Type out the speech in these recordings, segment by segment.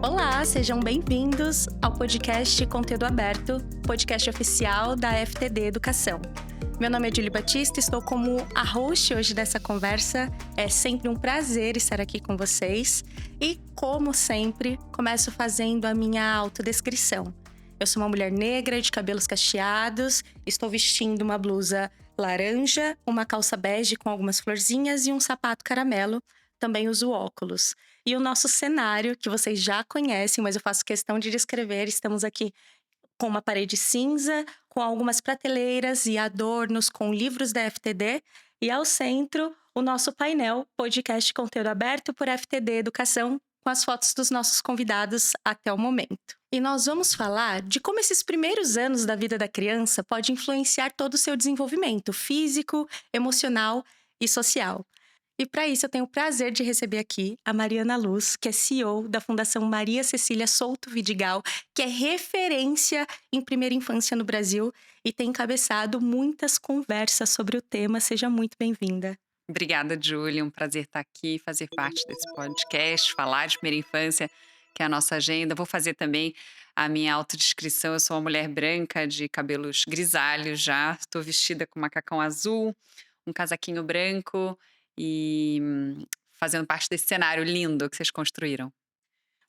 Olá, sejam bem-vindos ao podcast Conteúdo Aberto, podcast oficial da FTD Educação. Meu nome é Julie Batista, estou como a host hoje dessa conversa. É sempre um prazer estar aqui com vocês. E, como sempre, começo fazendo a minha autodescrição. Eu sou uma mulher negra, de cabelos cacheados, estou vestindo uma blusa laranja, uma calça bege com algumas florzinhas e um sapato caramelo. Também uso óculos. E o nosso cenário, que vocês já conhecem, mas eu faço questão de descrever, estamos aqui com uma parede cinza, com algumas prateleiras e adornos com livros da FTD. E ao centro, o nosso painel, podcast Conteúdo Aberto por FTD Educação, com as fotos dos nossos convidados até o momento. E nós vamos falar de como esses primeiros anos da vida da criança pode influenciar todo o seu desenvolvimento físico, emocional e social. E para isso eu tenho o prazer de receber aqui a Mariana Luz, que é CEO da Fundação Maria Cecília Souto Vidigal, que é referência em primeira infância no Brasil e tem encabeçado muitas conversas sobre o tema. Seja muito bem-vinda. Obrigada, Júlia. Um prazer estar aqui, fazer parte desse podcast, falar de primeira infância, que é a nossa agenda. Vou fazer também a minha autodescrição. Eu sou uma mulher branca, de cabelos grisalhos já. Estou vestida com macacão azul, um casaquinho branco e fazendo parte desse cenário lindo que vocês construíram.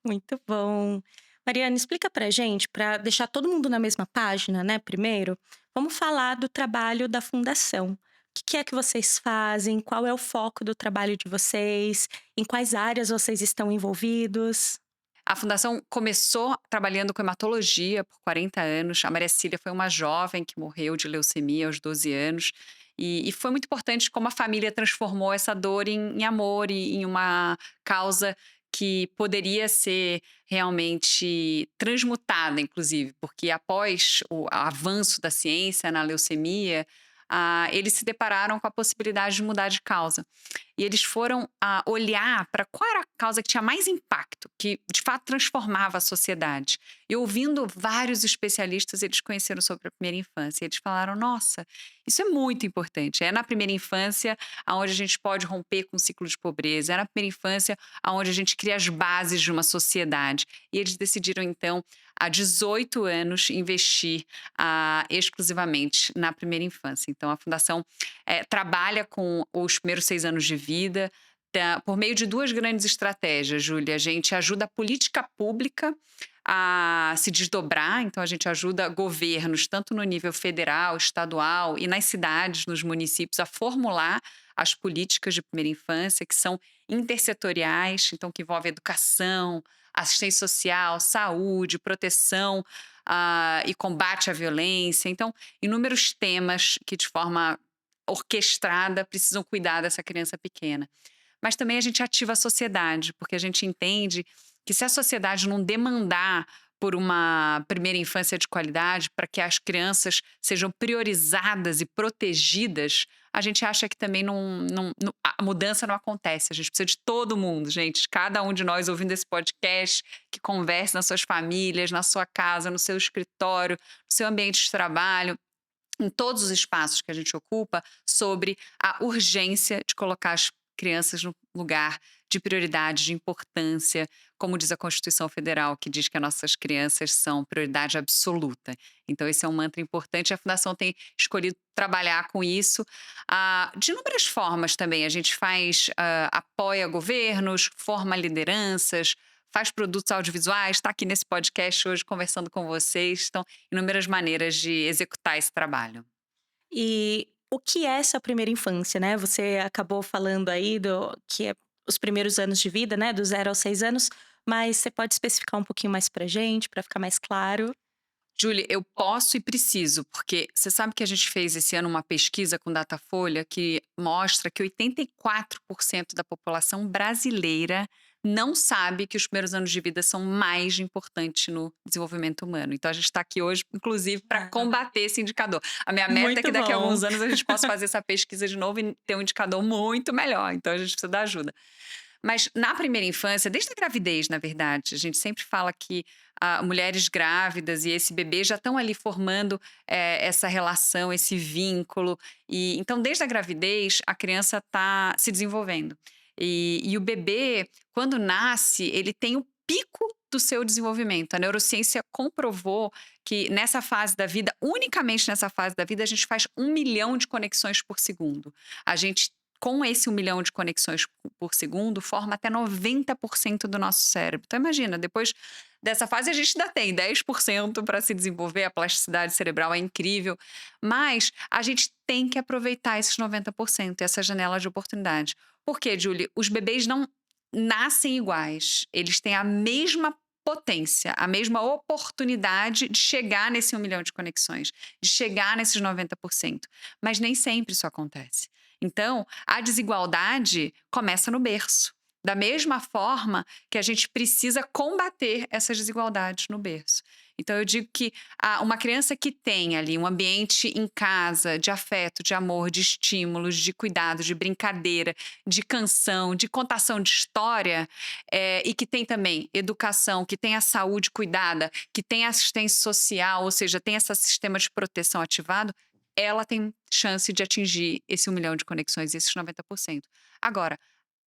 Muito bom. Mariana, explica pra gente, para deixar todo mundo na mesma página, né? Primeiro, vamos falar do trabalho da Fundação. O que é que vocês fazem? Qual é o foco do trabalho de vocês? Em quais áreas vocês estão envolvidos? A fundação começou trabalhando com hematologia por 40 anos. A Maria Cecília foi uma jovem que morreu de leucemia aos 12 anos. E foi muito importante como a família transformou essa dor em amor e em uma causa que poderia ser realmente transmutada, inclusive, porque após o avanço da ciência na leucemia, eles se depararam com a possibilidade de mudar de causa. E eles foram olhar para qual era a causa que tinha mais impacto, que de fato transformava a sociedade. E ouvindo vários especialistas, eles conheceram sobre a primeira infância. E eles falaram: nossa, isso é muito importante. É na primeira infância onde a gente pode romper com o ciclo de pobreza. É na primeira infância onde a gente cria as bases de uma sociedade. E eles decidiram, então, há 18 anos, investir exclusivamente na primeira infância. Então, a Fundação trabalha com os primeiros 6 anos de vida, por meio de 2 grandes estratégias, Júlia. A gente ajuda a política pública a se desdobrar, então a gente ajuda governos, tanto no nível federal, estadual e nas cidades, nos municípios, a formular as políticas de primeira infância, que são intersetoriais, então que envolve educação, assistência social, saúde, proteção e combate à violência. Então, inúmeros temas que de forma orquestrada precisam cuidar dessa criança pequena. Mas também a gente ativa a sociedade, porque a gente entende que se a sociedade não demandar por uma primeira infância de qualidade, para que as crianças sejam priorizadas e protegidas, a gente acha que também a mudança não acontece. A gente precisa de todo mundo, gente. Cada um de nós ouvindo esse podcast, que converse nas suas famílias, na sua casa, no seu escritório, no seu ambiente de trabalho, em todos os espaços que a gente ocupa, sobre a urgência de colocar as crianças no lugar de prioridade, de importância, como diz a Constituição Federal, que diz que as nossas crianças são prioridade absoluta. Então, esse é um mantra importante. A Fundação tem escolhido trabalhar com isso de inúmeras formas também. A gente apoia governos, forma lideranças, faz produtos audiovisuais, está aqui nesse podcast hoje conversando com vocês. Então, inúmeras maneiras de executar esse trabalho. E o que é essa primeira infância, né? Você acabou falando aí que é os primeiros anos de vida, né? Do 0 aos 6 anos, mas você pode especificar um pouquinho mais pra gente, para ficar mais claro? Julie, eu posso e preciso, porque você sabe que a gente fez esse ano uma pesquisa com Datafolha que mostra que 84% da população brasileira não sabe que os primeiros anos de vida são mais importantes no desenvolvimento humano. Então, a gente está aqui hoje, inclusive, para combater esse indicador. A minha meta é que daqui a alguns anos a gente possa fazer essa pesquisa de novo e ter um indicador muito melhor. Então, a gente precisa da ajuda. Mas na primeira infância, desde a gravidez, na verdade, a gente sempre fala que mulheres grávidas e esse bebê já estão ali formando essa relação, esse vínculo. E então, desde a gravidez, a criança está se desenvolvendo. E o bebê, quando nasce, ele tem o pico do seu desenvolvimento. A neurociência comprovou que nessa fase da vida, unicamente nessa fase da vida, a gente faz 1 milhão de conexões por segundo. A gente, com esse 1 milhão de conexões por segundo, forma até 90% do nosso cérebro. Então, imagina, depois dessa fase, a gente ainda tem 10% para se desenvolver, a plasticidade cerebral é incrível, mas a gente tem que aproveitar esses 90%, essa janela de oportunidade. Por quê, Julie? Os bebês não nascem iguais, eles têm a mesma potência, a mesma oportunidade de chegar nesse 1 milhão de conexões, de chegar nesses 90%, mas nem sempre isso acontece. Então, a desigualdade começa no berço. Da mesma forma que a gente precisa combater essas desigualdades no berço. Então, eu digo que uma criança que tem ali um ambiente em casa de afeto, de amor, de estímulos, de cuidado, de brincadeira, de canção, de contação de história, e que tem também educação, que tem a saúde cuidada, que tem assistência social, ou seja, tem esse sistema de proteção ativado, ela tem chance de atingir esse 1 milhão de conexões, esses 90%. Agora,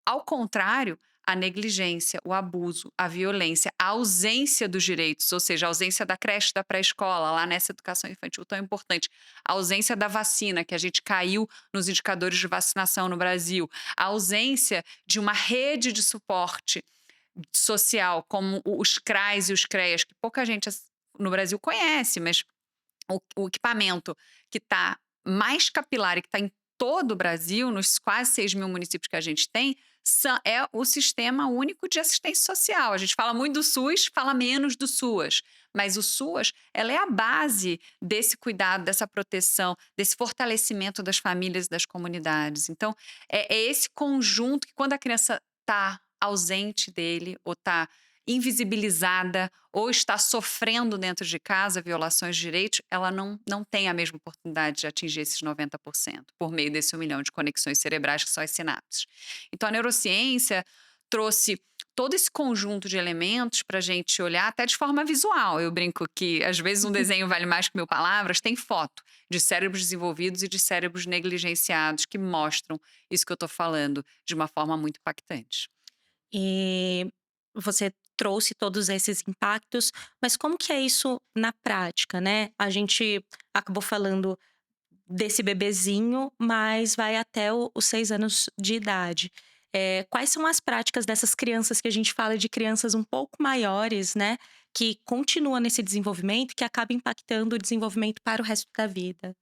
ao contrário, a negligência, o abuso, a violência, a ausência dos direitos, ou seja, a ausência da creche, da pré-escola, lá nessa educação infantil tão importante, a ausência da vacina, que a gente caiu nos indicadores de vacinação no Brasil, a ausência de uma rede de suporte social, como os CRAs e os CREAs, que pouca gente no Brasil conhece, mas o equipamento que está mais capilar e que está em todo o Brasil, nos quase 6 mil municípios que a gente tem, é o Sistema Único de Assistência Social. A gente fala muito do SUS, fala menos do SUAS. Mas o SUAS, ela é a base desse cuidado, dessa proteção, desse fortalecimento das famílias e das comunidades. Então, é esse conjunto que, quando a criança está ausente dele ou está invisibilizada ou está sofrendo dentro de casa violações de direitos, ela não tem a mesma oportunidade de atingir esses 90% por meio desse 1 milhão de conexões cerebrais que são as sinapses. Então, a neurociência trouxe todo esse conjunto de elementos para a gente olhar até de forma visual. Eu brinco que, às vezes, um desenho vale mais que 1.000 palavras. Tem foto de cérebros desenvolvidos e de cérebros negligenciados que mostram isso que eu estou falando de uma forma muito impactante. E você trouxe todos esses impactos, mas como que é isso na prática, né? A gente acabou falando desse bebezinho, mas vai até os 6 anos de idade. Quais são as práticas dessas crianças que a gente fala de crianças um pouco maiores, né? Que continuam nesse desenvolvimento, que acaba impactando o desenvolvimento para o resto da vida?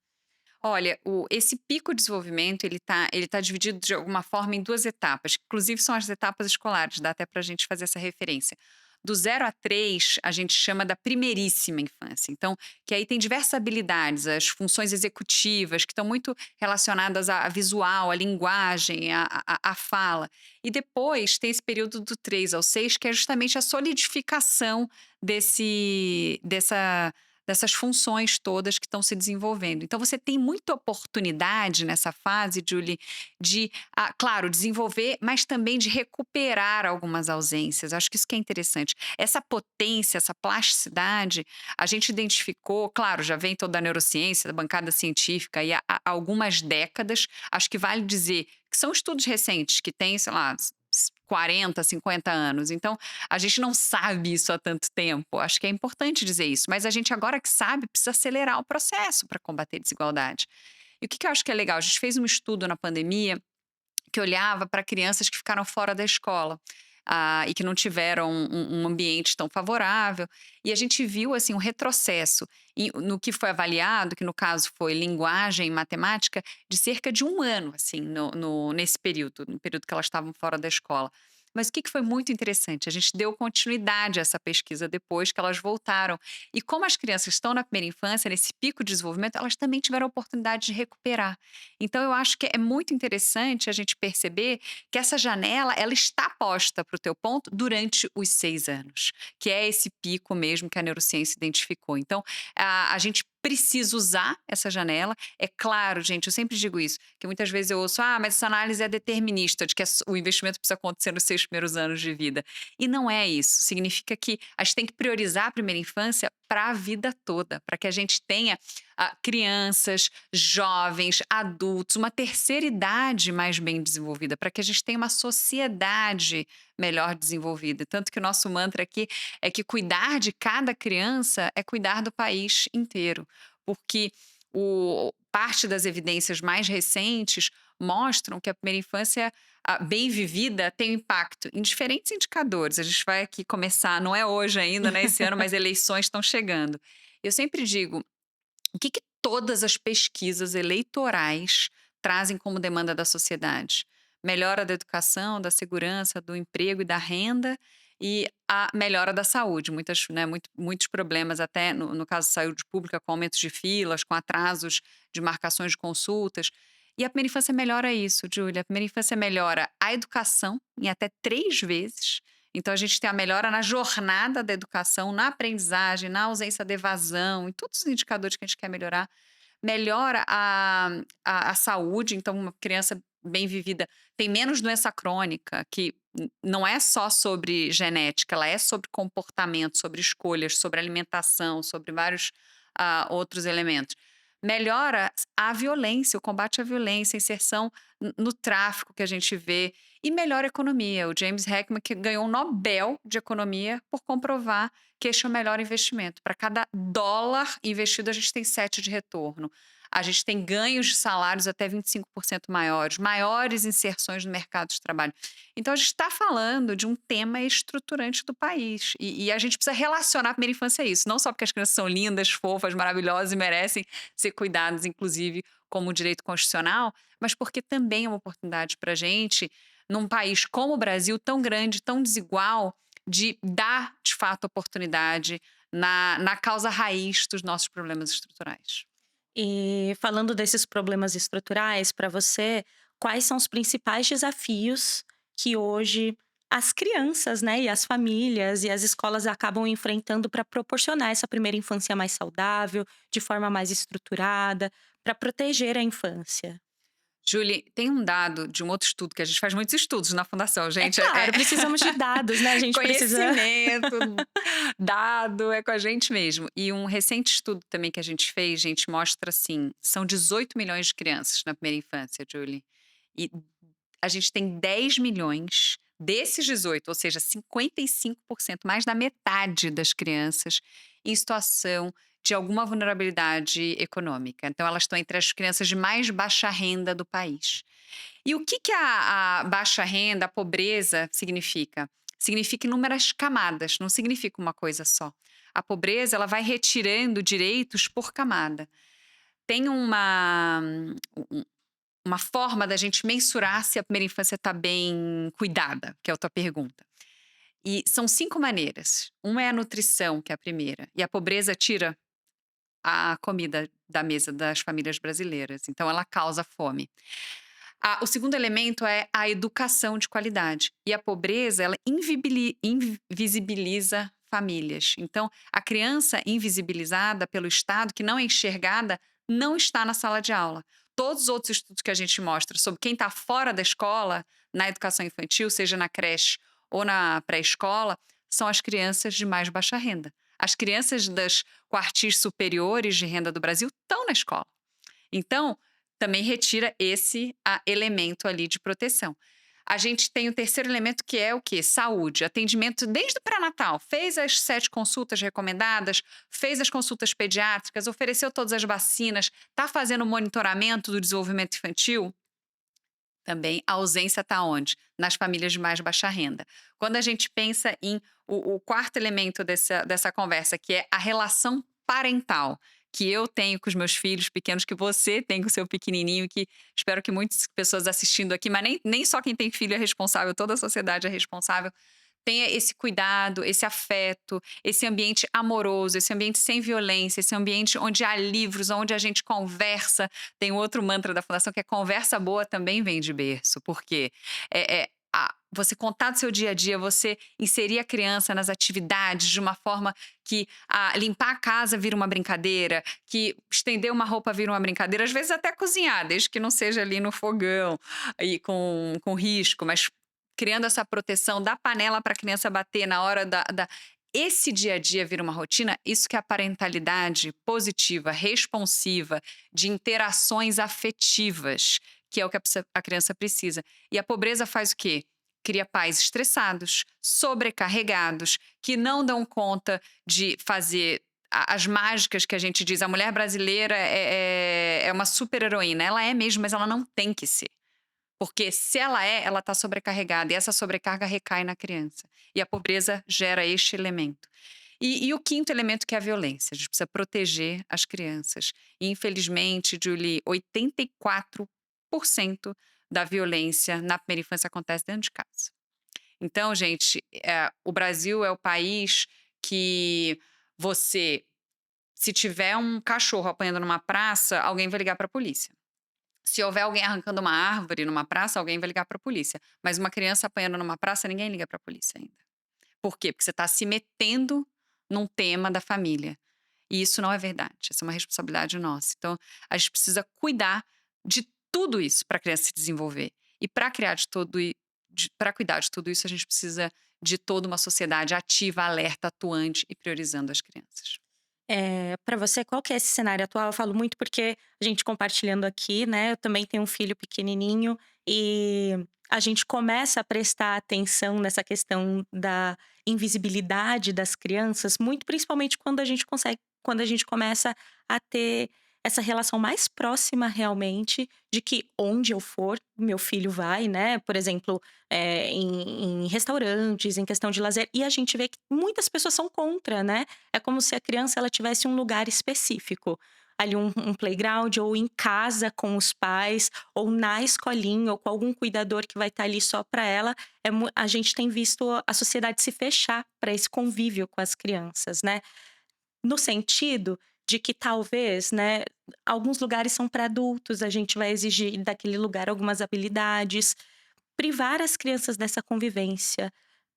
Olha, esse pico de desenvolvimento, ele tá dividido de alguma forma em 2 etapas, que inclusive são as etapas escolares, dá até para a gente fazer essa referência. Do 0 a 3, a gente chama da primeiríssima infância. Então, que aí tem diversas habilidades, as funções executivas, que estão muito relacionadas a visual, à linguagem, à fala. E depois tem esse período do 3 ao 6, que é justamente a solidificação dessas funções todas que estão se desenvolvendo. Então, você tem muita oportunidade nessa fase, Julie, de, claro, desenvolver, mas também de recuperar algumas ausências. Acho que isso que é interessante. Essa potência, essa plasticidade, a gente identificou, claro, já vem toda a neurociência, da bancada científica, aí há algumas décadas. Acho que vale dizer que são estudos recentes, que têm, sei lá, 40, 50 anos. Então, a gente não sabe isso há tanto tempo. Acho que é importante dizer isso. Mas a gente, agora que sabe, precisa acelerar o processo para combater a desigualdade. E o que eu acho que é legal? A gente fez um estudo na pandemia que olhava para crianças que ficaram fora da escola. E que não tiveram um ambiente tão favorável. E a gente viu assim um retrocesso no que foi avaliado, que no caso foi linguagem e matemática, de cerca de 1 ano, assim, nesse período, no período que elas estavam fora da escola. Mas o que foi muito interessante? A gente deu continuidade a essa pesquisa depois que elas voltaram. E como as crianças estão na primeira infância, nesse pico de desenvolvimento, elas também tiveram a oportunidade de recuperar. Então, eu acho que é muito interessante a gente perceber que essa janela, ela está posta para o teu ponto durante os 6 anos, que é esse pico mesmo que a neurociência identificou. Então, a gente precisa usar essa janela. É claro, gente, eu sempre digo isso, que muitas vezes eu ouço: "Ah, mas essa análise é determinista, de que o investimento precisa acontecer nos 6 primeiros anos de vida". E não é isso, significa que a gente tem que priorizar a primeira infância para a vida toda, para que a gente tenha, crianças, jovens, adultos, uma terceira idade mais bem desenvolvida, para que a gente tenha uma sociedade melhor desenvolvida. Tanto que o nosso mantra aqui é que cuidar de cada criança é cuidar do país inteiro, porque parte das evidências mais recentes mostram que a primeira infância bem vivida tem impacto em diferentes indicadores. A gente vai aqui começar, não é hoje ainda, né, esse ano, mas eleições estão chegando. Eu sempre digo, o que que todas as pesquisas eleitorais trazem como demanda da sociedade? Melhora da educação, da segurança, do emprego e da renda e a melhora da saúde. Muitos problemas, até no caso de saúde pública, com aumentos de filas, com atrasos de marcações de consultas. E a primeira infância melhora isso, Júlia. A primeira infância melhora a educação em até 3 vezes. Então, a gente tem a melhora na jornada da educação, na aprendizagem, na ausência de evasão, em todos os indicadores que a gente quer melhorar. Melhora a saúde, então, uma criança bem vivida tem menos doença crônica, que não é só sobre genética, ela é sobre comportamento, sobre escolhas, sobre alimentação, sobre vários outros elementos. Melhora a violência, o combate à violência, a inserção no tráfico que a gente vê, e melhora a economia. O James Heckman, que ganhou um Nobel de Economia por comprovar que este é o melhor investimento. Para cada dólar investido, a gente tem 7 de retorno. A gente tem ganhos de salários até 25% maiores, maiores inserções no mercado de trabalho. Então, a gente está falando de um tema estruturante do país. E a gente precisa relacionar a primeira infância a isso. Não só porque as crianças são lindas, fofas, maravilhosas e merecem ser cuidadas, inclusive, como direito constitucional, mas porque também é uma oportunidade para a gente, num país como o Brasil, tão grande, tão desigual, de dar, de fato, oportunidade na causa raiz dos nossos problemas estruturais. E falando desses problemas estruturais, para você, quais são os principais desafios que hoje as crianças, né, e as famílias e as escolas acabam enfrentando para proporcionar essa primeira infância mais saudável, de forma mais estruturada, para proteger a infância? Julie, tem um dado de um outro estudo, que a gente faz muitos estudos na fundação, É gente, claro, precisamos de dados, né, a gente precisa. conhecimento, dado, é com a gente mesmo. E um recente estudo também que a gente fez, gente, mostra assim, são 18 milhões de crianças na primeira infância, Julie. E a gente tem 10 milhões desses 18, ou seja, 55%, mais da metade das crianças em situação de alguma vulnerabilidade econômica. Então, elas estão entre as crianças de mais baixa renda do país. E o que que a baixa renda, a pobreza significa? Significa inúmeras camadas, não significa uma coisa só. A pobreza, ela vai retirando direitos por camada. Tem uma forma da gente mensurar se a primeira infância está bem cuidada, que é a tua pergunta. E são 5 maneiras. Uma é a nutrição, que é a primeira, e a pobreza tira a comida da mesa das famílias brasileiras, então ela causa fome. O segundo elemento é a educação de qualidade, e a pobreza ela invisibiliza famílias. Então, a criança invisibilizada pelo Estado, que não é enxergada, não está na sala de aula. Todos os outros estudos que a gente mostra sobre quem está fora da escola, na educação infantil, seja na creche ou na pré-escola, são as crianças de mais baixa renda. As crianças das quartis superiores de renda do Brasil estão na escola. Então, também retira esse elemento ali de proteção. A gente tem o terceiro elemento, que é o quê? Saúde, atendimento desde o pré-natal. Fez as 7 consultas recomendadas, fez as consultas pediátricas, ofereceu todas as vacinas, está fazendo o monitoramento do desenvolvimento infantil. Também a ausência está onde? Nas famílias de mais baixa renda. Quando a gente pensa em o quarto elemento dessa conversa, que é a relação parental, que eu tenho com os meus filhos pequenos, que você tem com o seu pequenininho, que espero que muitas pessoas assistindo aqui, mas nem só quem tem filho é responsável, toda a sociedade é responsável, tenha esse cuidado, esse afeto, esse ambiente amoroso, esse ambiente sem violência, esse ambiente onde há livros, onde a gente conversa. Tem outro mantra da fundação que é conversa boa também vem de berço, porque você contar do seu dia a dia, você inserir a criança nas atividades de uma forma que limpar a casa vira uma brincadeira, que estender uma roupa vira uma brincadeira, às vezes até cozinhar, desde que não seja ali no fogão e com risco, mas criando essa proteção da panela para a criança bater na hora esse dia a dia vira uma rotina, isso que é a parentalidade positiva, responsiva, de interações afetivas, que é o que a criança precisa. E a pobreza faz o quê? Cria pais estressados, sobrecarregados, que não dão conta de fazer as mágicas que a gente diz. A mulher brasileira é uma super-heroína. Ela é mesmo, mas ela não tem que ser. Porque se ela está sobrecarregada e essa sobrecarga recai na criança. E a pobreza gera este elemento. E o quinto elemento que é a violência. A gente precisa proteger as crianças. E, infelizmente, Julie, 84% da violência na primeira infância acontece dentro de casa. Então, gente, o Brasil é o país que você, se tiver um cachorro apanhando numa praça, alguém vai ligar para a polícia. Se houver alguém arrancando uma árvore numa praça, alguém vai ligar para a polícia. Mas uma criança apanhando numa praça, ninguém liga para a polícia ainda. Por quê? Porque você está se metendo num tema da família. E isso não é verdade. Essa é uma responsabilidade nossa. Então, a gente precisa cuidar de tudo isso para a criança se desenvolver. E para cuidar de tudo isso, a gente precisa de toda uma sociedade ativa, alerta, atuante e priorizando as crianças. Para você, qual que é esse cenário atual? Eu falo muito porque a gente compartilhando aqui, né, eu também tenho um filho pequenininho e a gente começa a prestar atenção nessa questão da invisibilidade das crianças, muito principalmente quando a gente começa a ter essa relação mais próxima realmente de que onde eu for, meu filho vai, né? Por exemplo, em restaurantes, em questão de lazer, e a gente vê que muitas pessoas são contra, né? É como se a criança ela tivesse um lugar específico. Ali um playground, ou em casa com os pais, ou na escolinha, ou com algum cuidador que vai estar ali só para ela. A gente tem visto a sociedade se fechar para esse convívio com as crianças, né? No sentido de que talvez, né, alguns lugares são para adultos, a gente vai exigir daquele lugar algumas habilidades, privar as crianças dessa convivência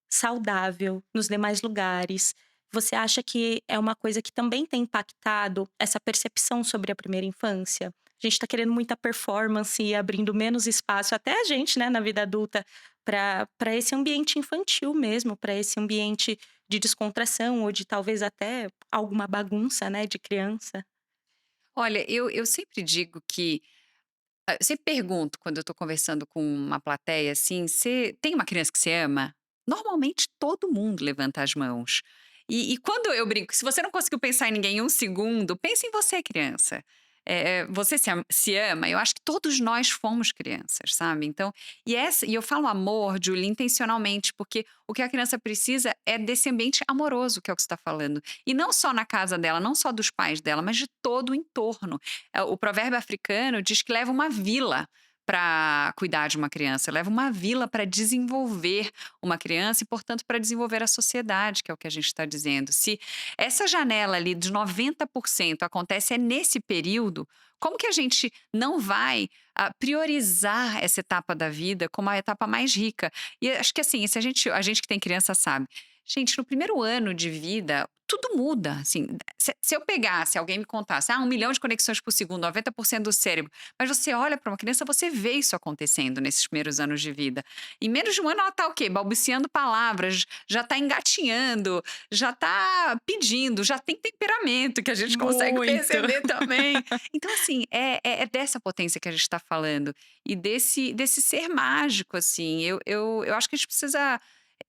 saudável nos demais lugares. Você acha que é uma coisa que também tem impactado essa percepção sobre a primeira infância? A gente está querendo muita performance e abrindo menos espaço, até a gente, né, na vida adulta, para esse ambiente infantil mesmo, para esse ambiente de descontração ou de talvez até alguma bagunça, né, de criança. Olha, eu sempre digo que eu sempre pergunto quando eu estou conversando com uma plateia, assim: "Você tem uma criança que você ama?". Normalmente todo mundo levanta as mãos. E quando eu brinco: "Se você não conseguiu pensar em ninguém em 1 segundo, pense em você criança". Você se ama? Eu acho que todos nós fomos crianças, sabe. Então e eu falo amor, Julie, intencionalmente, porque o que a criança precisa é desse ambiente amoroso, que é o que você está falando. E não só na casa dela, não só dos pais dela, mas de todo o entorno. O provérbio africano diz que leva uma vila para cuidar de uma criança, leva uma vila para desenvolver uma criança e, portanto, para desenvolver a sociedade, que é o que a gente está dizendo. Se essa janela ali de 90% acontece nesse período, como que a gente não vai priorizar essa etapa da vida como a etapa mais rica? E acho que assim, se a gente que tem criança sabe, gente, no primeiro ano de vida, tudo muda, assim, se eu pegasse, alguém me contasse, 1 milhão de conexões por segundo, 90% do cérebro, mas você olha para uma criança, você vê isso acontecendo nesses primeiros anos de vida. Em menos de um ano ela tá o quê? Balbuciando palavras, já tá engatinhando, já tá pedindo, já tem temperamento que a gente consegue Muito. perceber também. Então assim, é dessa potência que a gente tá falando e desse ser mágico, assim. Eu acho que a gente precisa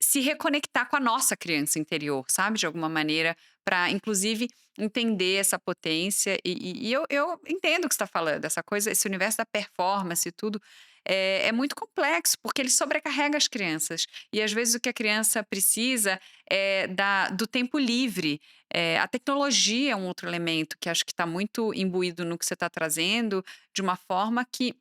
se reconectar com a nossa criança interior, sabe, de alguma maneira, para inclusive entender essa potência e eu entendo o que você está falando, essa coisa, esse universo da performance e tudo, é muito complexo, porque ele sobrecarrega as crianças. E às vezes o que a criança precisa é do tempo livre. A tecnologia é um outro elemento que acho que está muito imbuído no que você está trazendo, de uma forma que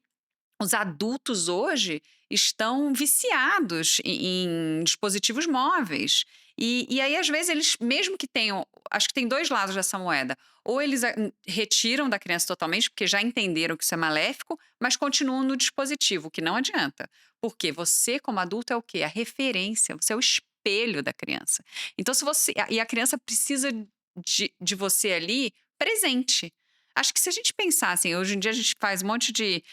os adultos hoje estão viciados em dispositivos móveis. E aí, às vezes, eles, mesmo que tenham. Acho que tem dois lados dessa moeda. Ou eles retiram da criança totalmente, porque já entenderam que isso é maléfico, mas continuam no dispositivo, o que não adianta. Porque você, como adulto, é o quê? A referência, você é o espelho da criança. Então, se você. E a criança precisa de você ali presente. Acho que se a gente pensar assim, hoje em dia a gente faz um monte de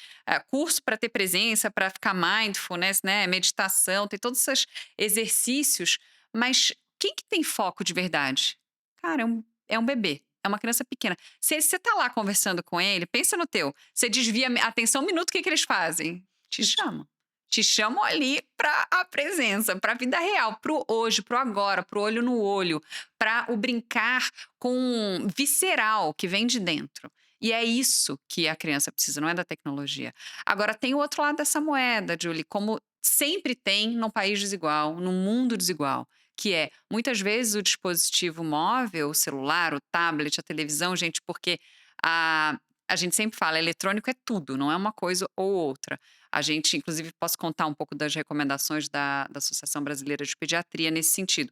curso para ter presença, para ficar mindfulness, né, meditação, tem todos esses exercícios, mas quem que tem foco de verdade? Cara, é um bebê, é uma criança pequena. Se você tá lá conversando com ele, pensa no teu, você desvia a atenção um minuto, o que que eles fazem? Te chamam. Te chamam ali para a presença, para a vida real, para o hoje, para o agora, para o olho no olho, para o brincar com visceral que vem de dentro. E é isso que a criança precisa, não é da tecnologia. Agora, tem o outro lado dessa moeda, Julie, como sempre tem num país desigual, num mundo desigual, que é, muitas vezes, o dispositivo móvel, o celular, o tablet, a televisão, gente, porque a, a gente sempre fala, eletrônico é tudo, não é uma coisa ou outra. A gente, inclusive, posso contar um pouco das recomendações da Associação Brasileira de Pediatria nesse sentido.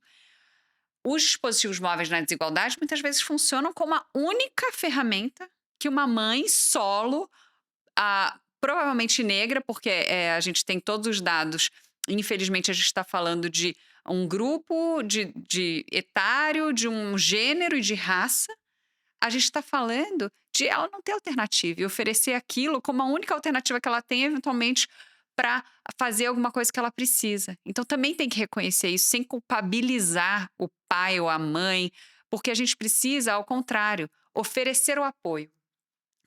Os dispositivos móveis na desigualdade muitas vezes funcionam como a única ferramenta que uma mãe solo, provavelmente negra, porque a gente tem todos os dados. Infelizmente, a gente está falando de um grupo de etário, de um gênero e de raça. A gente está falando de ela não ter alternativa e oferecer aquilo como a única alternativa que ela tem, eventualmente, para fazer alguma coisa que ela precisa. Então também tem que reconhecer isso, sem culpabilizar o pai ou a mãe, porque a gente precisa, ao contrário, oferecer o apoio,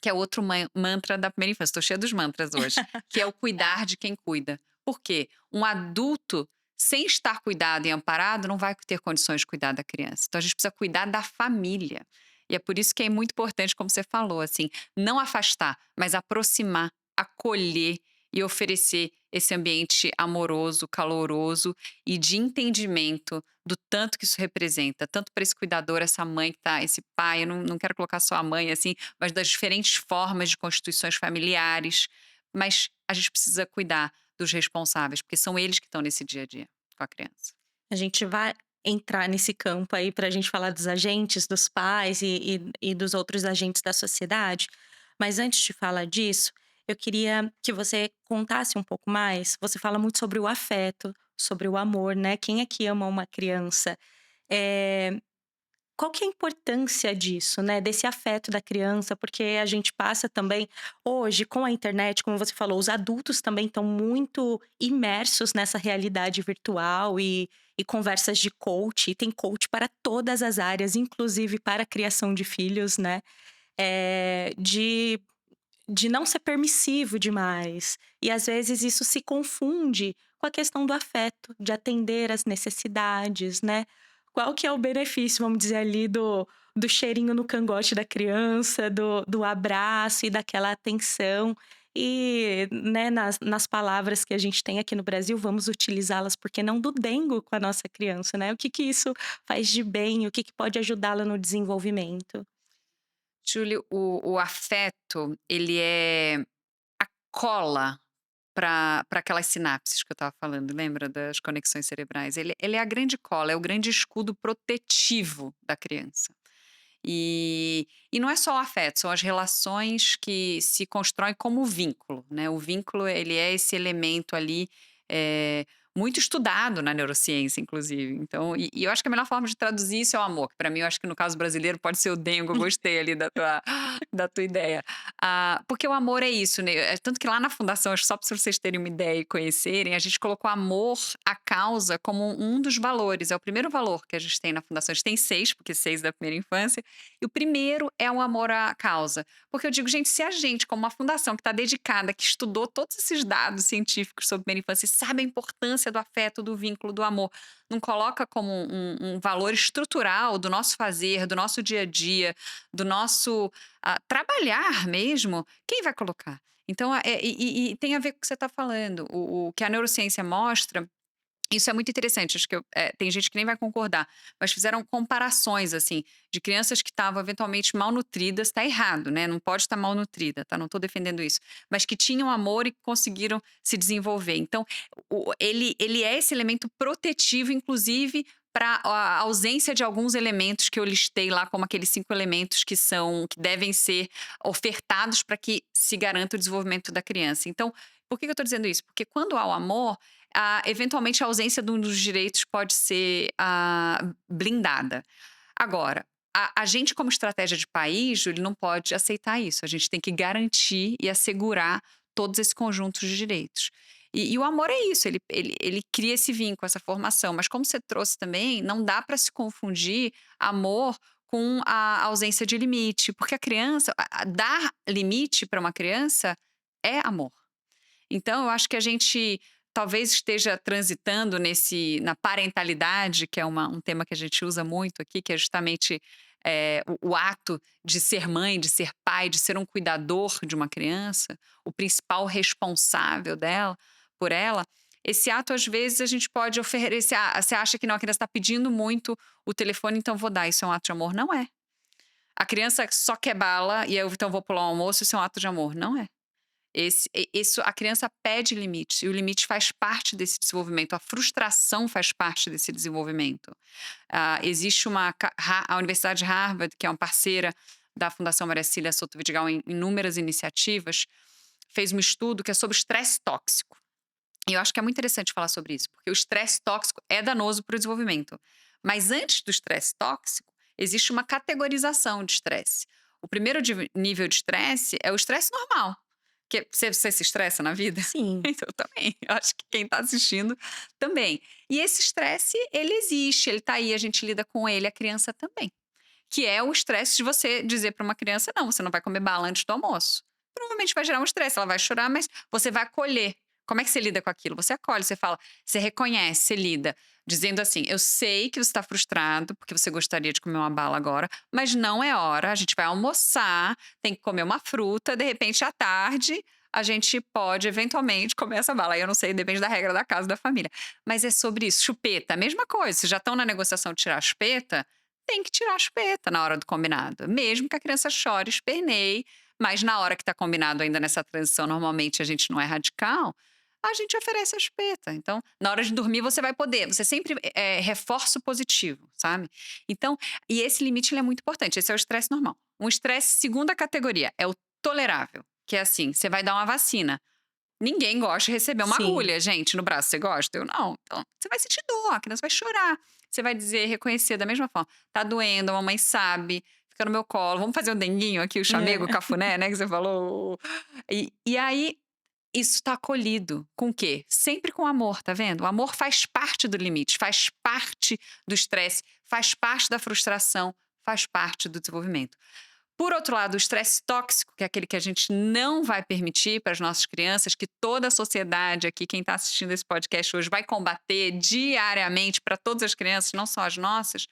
que é outro mantra da primeira infância. Estou cheia dos mantras hoje, que é o cuidar de quem cuida. Por quê? Um adulto, sem estar cuidado e amparado, não vai ter condições de cuidar da criança. Então a gente precisa cuidar da família. E é por isso que é muito importante, como você falou, assim, não afastar, mas aproximar, acolher e oferecer esse ambiente amoroso, caloroso e de entendimento do tanto que isso representa, tanto para esse cuidador, essa mãe que tá, esse pai, eu não quero colocar só a mãe assim, mas das diferentes formas de constituições familiares. Mas a gente precisa cuidar dos responsáveis, porque são eles que estão nesse dia a dia com a criança. A gente vai entrar nesse campo aí para a gente falar dos agentes, dos pais e dos outros agentes da sociedade. Mas antes de falar disso, eu queria que você contasse um pouco mais. Você fala muito sobre o afeto, sobre o amor, né? Quem é que ama uma criança? Eh, Qual que é a importância disso, né, desse afeto da criança? Porque a gente passa também hoje com a internet, como você falou, os adultos também estão muito imersos nessa realidade virtual e conversas de coach, e tem coach para todas as áreas, inclusive para a criação de filhos, né, de não ser permissivo demais. E às vezes isso se confunde com a questão do afeto, de atender às necessidades, né. Qual que é o benefício, vamos dizer ali, do cheirinho no cangote da criança, do abraço e daquela atenção. E, né, nas palavras que a gente tem aqui no Brasil, vamos utilizá-las, por que não, do dengo com a nossa criança, né. O que que isso faz de bem, o que que pode ajudá-la no desenvolvimento? Julie, o afeto, ele é a cola para aquelas sinapses que eu estava falando, lembra das conexões cerebrais? Ele é a grande cola, é o grande escudo protetivo da criança. E não é só o afeto, são as relações que se constroem como vínculo, né? O vínculo, ele é esse elemento ali, eh, muito estudado na neurociência, inclusive. Então, e eu acho que a melhor forma de traduzir isso é o amor, que para mim, eu acho que no caso brasileiro pode ser o dengo, eu gostei ali da tua ideia. Porque o amor é isso, né? Tanto que lá na fundação, acho que só para vocês terem uma ideia e conhecerem, a gente colocou amor à causa como um dos valores. É o primeiro valor que a gente tem na fundação. A gente tem 6, porque 6 da primeira infância. E o primeiro é o amor à causa. Porque eu digo, gente, se a gente, como uma fundação que está dedicada, que estudou todos esses dados científicos sobre a primeira infância, e sabe a importância do afeto, do vínculo, do amor, não coloca como um valor estrutural do nosso fazer, do nosso dia a dia, do nosso trabalhar mesmo, quem vai colocar? Então, e tem a ver com o que você está falando. O que a neurociência mostra Isso é muito interessante, acho que tem gente que nem vai concordar, mas fizeram comparações, assim, de crianças que estavam eventualmente malnutridas, tá errado, né, não pode estar malnutrida, tá, não tô defendendo isso, mas que tinham amor e que conseguiram se desenvolver. Então, ele é esse elemento protetivo, inclusive, para a ausência de alguns elementos que eu listei lá, como aqueles 5 elementos que devem ser ofertados para que se garanta o desenvolvimento da criança. Então, por que que eu tô dizendo isso? Porque quando há o amor, eventualmente a ausência de um dos direitos pode ser, blindada. Agora, a gente como estratégia de país, Júlio, não pode aceitar isso, a gente tem que garantir e assegurar todos esses conjuntos de direitos. E o amor é isso, ele cria esse vínculo, essa formação, mas como você trouxe também, não dá para se confundir amor com a ausência de limite, porque a criança dar limite para uma criança é amor. Então eu acho que a gente talvez esteja transitando na parentalidade, que é um tema que a gente usa muito aqui, que é justamente, o ato de ser mãe, de ser pai, de ser um cuidador de uma criança, o principal responsável por ela. Esse ato, às vezes, a gente pode oferecer: "Ah, você acha que não, a criança está pedindo muito o telefone, então vou dar, isso é um ato de amor?". Não é. A criança só quer bala e eu então vou pular o almoço, isso é um ato de amor? Não é. Isso a criança pede limites, e o limite faz parte desse desenvolvimento, a frustração faz parte desse desenvolvimento. Existe a Universidade de Harvard, que é uma parceira da Fundação Maria Cília Soto Vidigal em inúmeras iniciativas, fez um estudo que é sobre estresse tóxico. E eu acho que é muito interessante falar sobre isso, porque o estresse tóxico é danoso para o desenvolvimento. Mas antes do estresse tóxico, existe uma categorização de estresse. O primeiro nível de estresse é o estresse normal. Que você se estressa na vida? Sim, Então, eu também. Eu acho que quem está assistindo também. E esse estresse, ele existe, ele está aí, a gente lida com ele, a criança também. Que é o estresse de você dizer para uma criança: não, você não vai comer bala antes do almoço. Provavelmente vai gerar um estresse, ela vai chorar, mas você vai acolher. Como é que você lida com aquilo? Você acolhe, você fala, você reconhece, você lida, dizendo assim: eu sei que você está frustrado porque você gostaria de comer uma bala agora, mas não é hora, a gente vai almoçar, tem que comer uma fruta, de repente à tarde a gente pode eventualmente comer essa bala. Aí eu não sei, depende da regra da casa da família. Mas é sobre isso. Chupeta, a mesma coisa. Vocês já estão na negociação de tirar a chupeta, tem que tirar a chupeta na hora do combinado. Mesmo que a criança chore, esperneie, mas na hora que está combinado ainda nessa transição, normalmente a gente não é radical, a gente oferece a chupeta. Então, na hora de dormir você vai poder, você sempre, reforça o positivo, sabe. Então e esse limite ele é muito importante, esse é o estresse normal. Um estresse segunda categoria, é o tolerável, que é assim, você vai dar uma vacina, ninguém gosta de receber uma sim. agulha, gente, no braço, você gosta? Eu não. Então, você vai sentir dor, a criança vai chorar. Você vai dizer, reconhecer da mesma forma: "Tá doendo, a mamãe sabe, fica no meu colo, vamos fazer um denguinho aqui, o chamego, o É. cafuné, né, que você falou". E aí, isso tá acolhido com o quê? Sempre com amor, tá vendo? O amor faz parte do limite, faz parte do estresse, faz parte da frustração, faz parte do desenvolvimento. Por outro lado, o estresse tóxico, que é aquele que a gente não vai permitir para as nossas crianças, que toda a sociedade aqui, quem está assistindo esse podcast hoje, vai combater diariamente para todas as crianças, não só as nossas,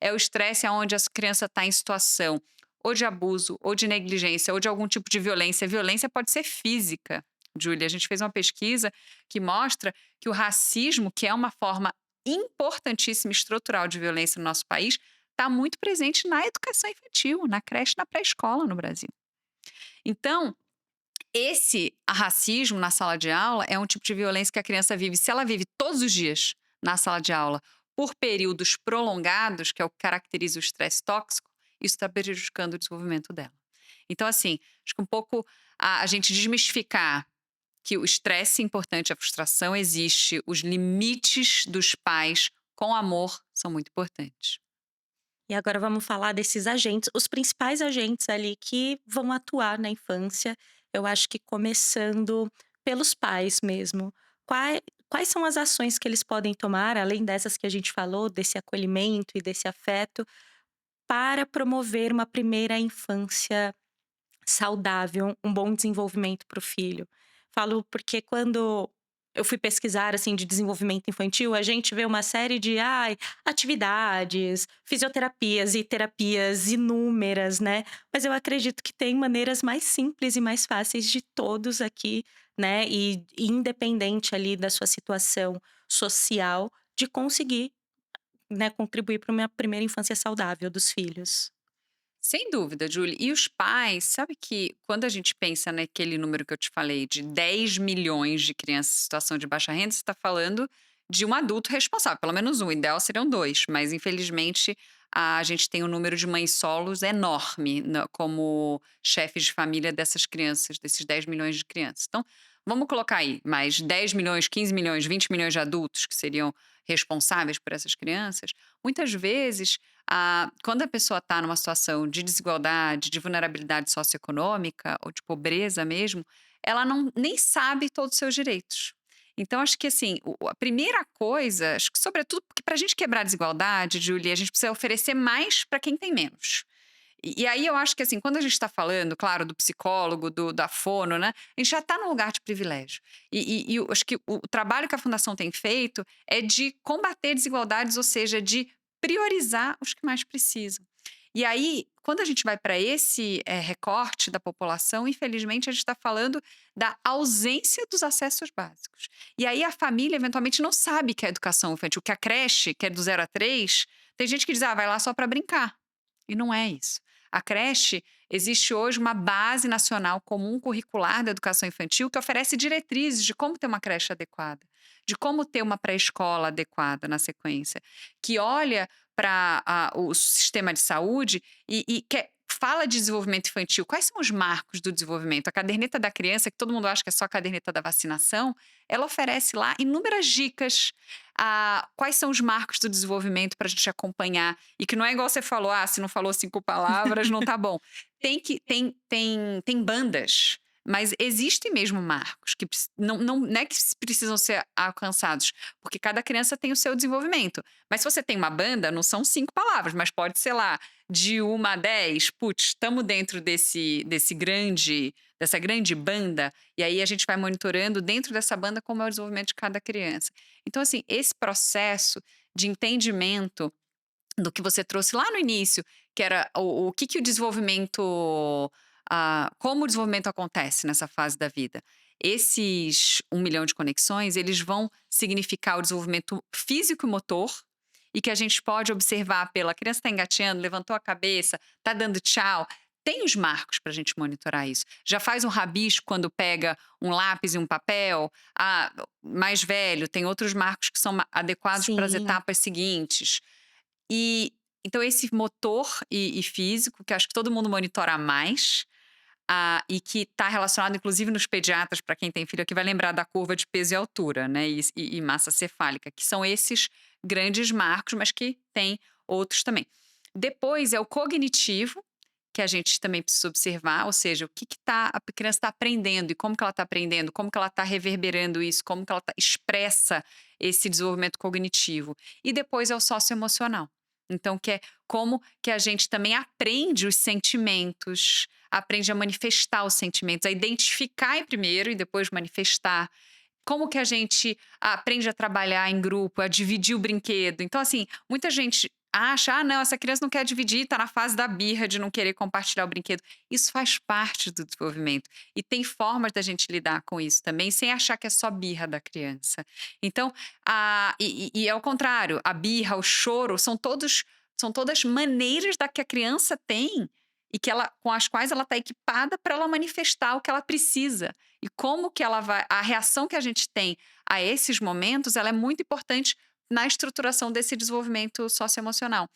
é o estresse onde a criança está em situação ou de abuso, ou de negligência, ou de algum tipo de violência. Violência pode ser física, Júlia. A gente fez uma pesquisa que mostra que o racismo, que é uma forma importantíssima e estrutural de violência no nosso país, está muito presente na educação infantil, na creche, na pré-escola no Brasil. Então, esse racismo na sala de aula é um tipo de violência que a criança vive. Se ela vive todos os dias na sala de aula por períodos prolongados, que é o que caracteriza o estresse tóxico, isso está prejudicando o desenvolvimento dela. Então, assim, acho que um pouco a gente desmistificar que o estresse é importante, a frustração existe, os limites dos pais com amor são muito importantes. E agora vamos falar desses agentes, os principais agentes ali que vão atuar na infância. Eu acho que começando pelos pais mesmo. Quais são as ações que eles podem tomar, além dessas que a gente falou, desse acolhimento e desse afeto, para promover uma primeira infância saudável, um bom desenvolvimento para o filho? Falo porque quando eu fui pesquisar, assim, de desenvolvimento infantil, a gente vê uma série de, atividades, fisioterapias e terapias inúmeras, né. Mas eu acredito que tem maneiras mais simples e mais fáceis de todos aqui, né, e independente ali da sua situação social, de conseguir, né, contribuir para uma primeira infância saudável dos filhos. Sem dúvida, Julie. E os pais, sabe que quando a gente pensa naquele número que eu te falei de 10 milhões de crianças em situação de baixa renda, você está falando de um adulto responsável, pelo menos um, o ideal seriam dois, mas infelizmente a gente tem um número de mães solos enorme como chefes de família dessas crianças, desses 10 milhões de crianças. Então, vamos colocar aí mais 10 milhões, 15 milhões, 20 milhões de adultos que seriam responsáveis por essas crianças. Muitas vezes quando a pessoa está numa situação de desigualdade, de vulnerabilidade socioeconômica ou de pobreza mesmo, ela não nem sabe todos os seus direitos. Então, acho que assim, a primeira coisa, acho que sobretudo porque para a gente quebrar a desigualdade, Julia, a gente precisa oferecer mais para quem tem menos. E aí eu acho que assim, quando a gente está falando, claro, do psicólogo, da fono, né? A gente já está num lugar de privilégio. E eu acho que o trabalho que a Fundação tem feito é de combater desigualdades, ou seja, de priorizar os que mais precisam. E aí, quando a gente vai para esse recorte da população, infelizmente a gente está falando da ausência dos acessos básicos. E aí a família, eventualmente, não sabe que é a educação infantil, que a creche, que é do 0 a 3, tem gente que diz, vai lá só para brincar. E não é isso. A creche, existe hoje uma base nacional comum curricular da educação infantil que oferece diretrizes de como ter uma creche adequada, de como ter uma pré-escola adequada na sequência, que olha para o sistema de saúde e fala de desenvolvimento infantil. Quais são os marcos do desenvolvimento? A caderneta da criança, que todo mundo acha que é só a caderneta da vacinação, ela oferece lá inúmeras dicas. Quais são os marcos do desenvolvimento para a gente acompanhar e que não é igual você falou, se não falou 5 palavras, não tá bom. Tem bandas, mas existem mesmo marcos que não é que precisam ser alcançados, porque cada criança tem o seu desenvolvimento. Mas se você tem uma banda, não são 5 palavras, mas pode ser lá, de 1 a 10, putz, estamos dentro dessa grande banda, e aí a gente vai monitorando dentro dessa banda como é o desenvolvimento de cada criança. Então, assim, esse processo de entendimento do que você trouxe lá no início, que era o que o desenvolvimento, como o desenvolvimento acontece nessa fase da vida. Esses 1 milhão de conexões, eles vão significar o desenvolvimento físico e motor, e que a gente pode observar pela criança está engateando, levantou a cabeça, está dando tchau. Tem os marcos para a gente monitorar isso. Já faz um rabisco quando pega um lápis e um papel. Mais velho, tem outros marcos que são adequados para as Sim. etapas seguintes. E então esse motor e físico, que acho que todo mundo monitora mais, e que está relacionado inclusive nos pediatras, para quem tem filho aqui vai lembrar da curva de peso e altura, né, e massa cefálica, que são esses grandes marcos, mas que tem outros também. Depois é o cognitivo, que a gente também precisa observar, ou seja, o que a criança está aprendendo e como que ela está aprendendo, como que ela está reverberando isso, como que ela expressa esse desenvolvimento cognitivo. E depois é o socioemocional. Então, que é como que a gente também aprende os sentimentos, aprende a manifestar os sentimentos, a identificar primeiro e depois manifestar. Como que a gente aprende a trabalhar em grupo, a dividir o brinquedo. Então, assim, muita gente acha, não, essa criança não quer dividir, está na fase da birra de não querer compartilhar o brinquedo. Isso faz parte do desenvolvimento. E tem formas da gente lidar com isso também, sem achar que é só birra da criança. Então, e ao contrário, a birra, o choro, são todas maneiras da que a criança tem e com as quais ela está equipada para ela manifestar o que ela precisa. E como que ela vai. A reação que a gente tem a esses momentos, ela é muito importante na estruturação desse desenvolvimento socioemocional.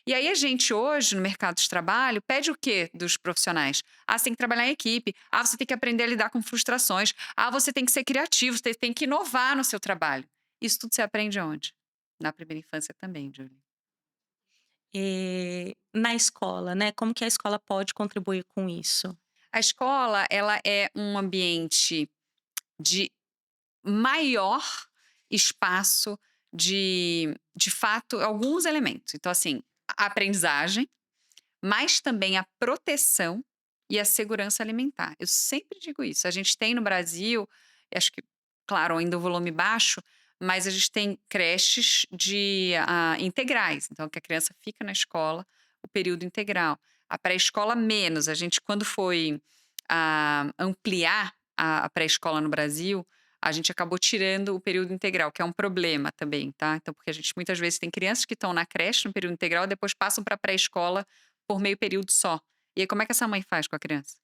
E aí a gente hoje, no mercado de trabalho, pede o quê dos profissionais? Você tem que trabalhar em equipe. Você tem que aprender a lidar com frustrações. Você tem que ser criativo, você tem que inovar no seu trabalho. Isso tudo você aprende onde? Na primeira infância também, Julie. Na escola, né, como que a escola pode contribuir com isso? A escola, ela é um ambiente de maior espaço de fato, alguns elementos. Então, assim, a aprendizagem, mas também a proteção e a segurança alimentar. Eu sempre digo isso. A gente tem no Brasil, acho que claro, ainda o volume baixo, mas a gente tem creches integrais, então que a criança fica na escola o período integral. A pré-escola menos, a gente quando foi, ampliar a pré-escola no Brasil, a gente acabou tirando o período integral, que é um problema também, tá. Então porque a gente muitas vezes tem crianças que estão na creche no período integral e depois passam para a pré-escola por meio período só. E aí como é que essa mãe faz com a criança?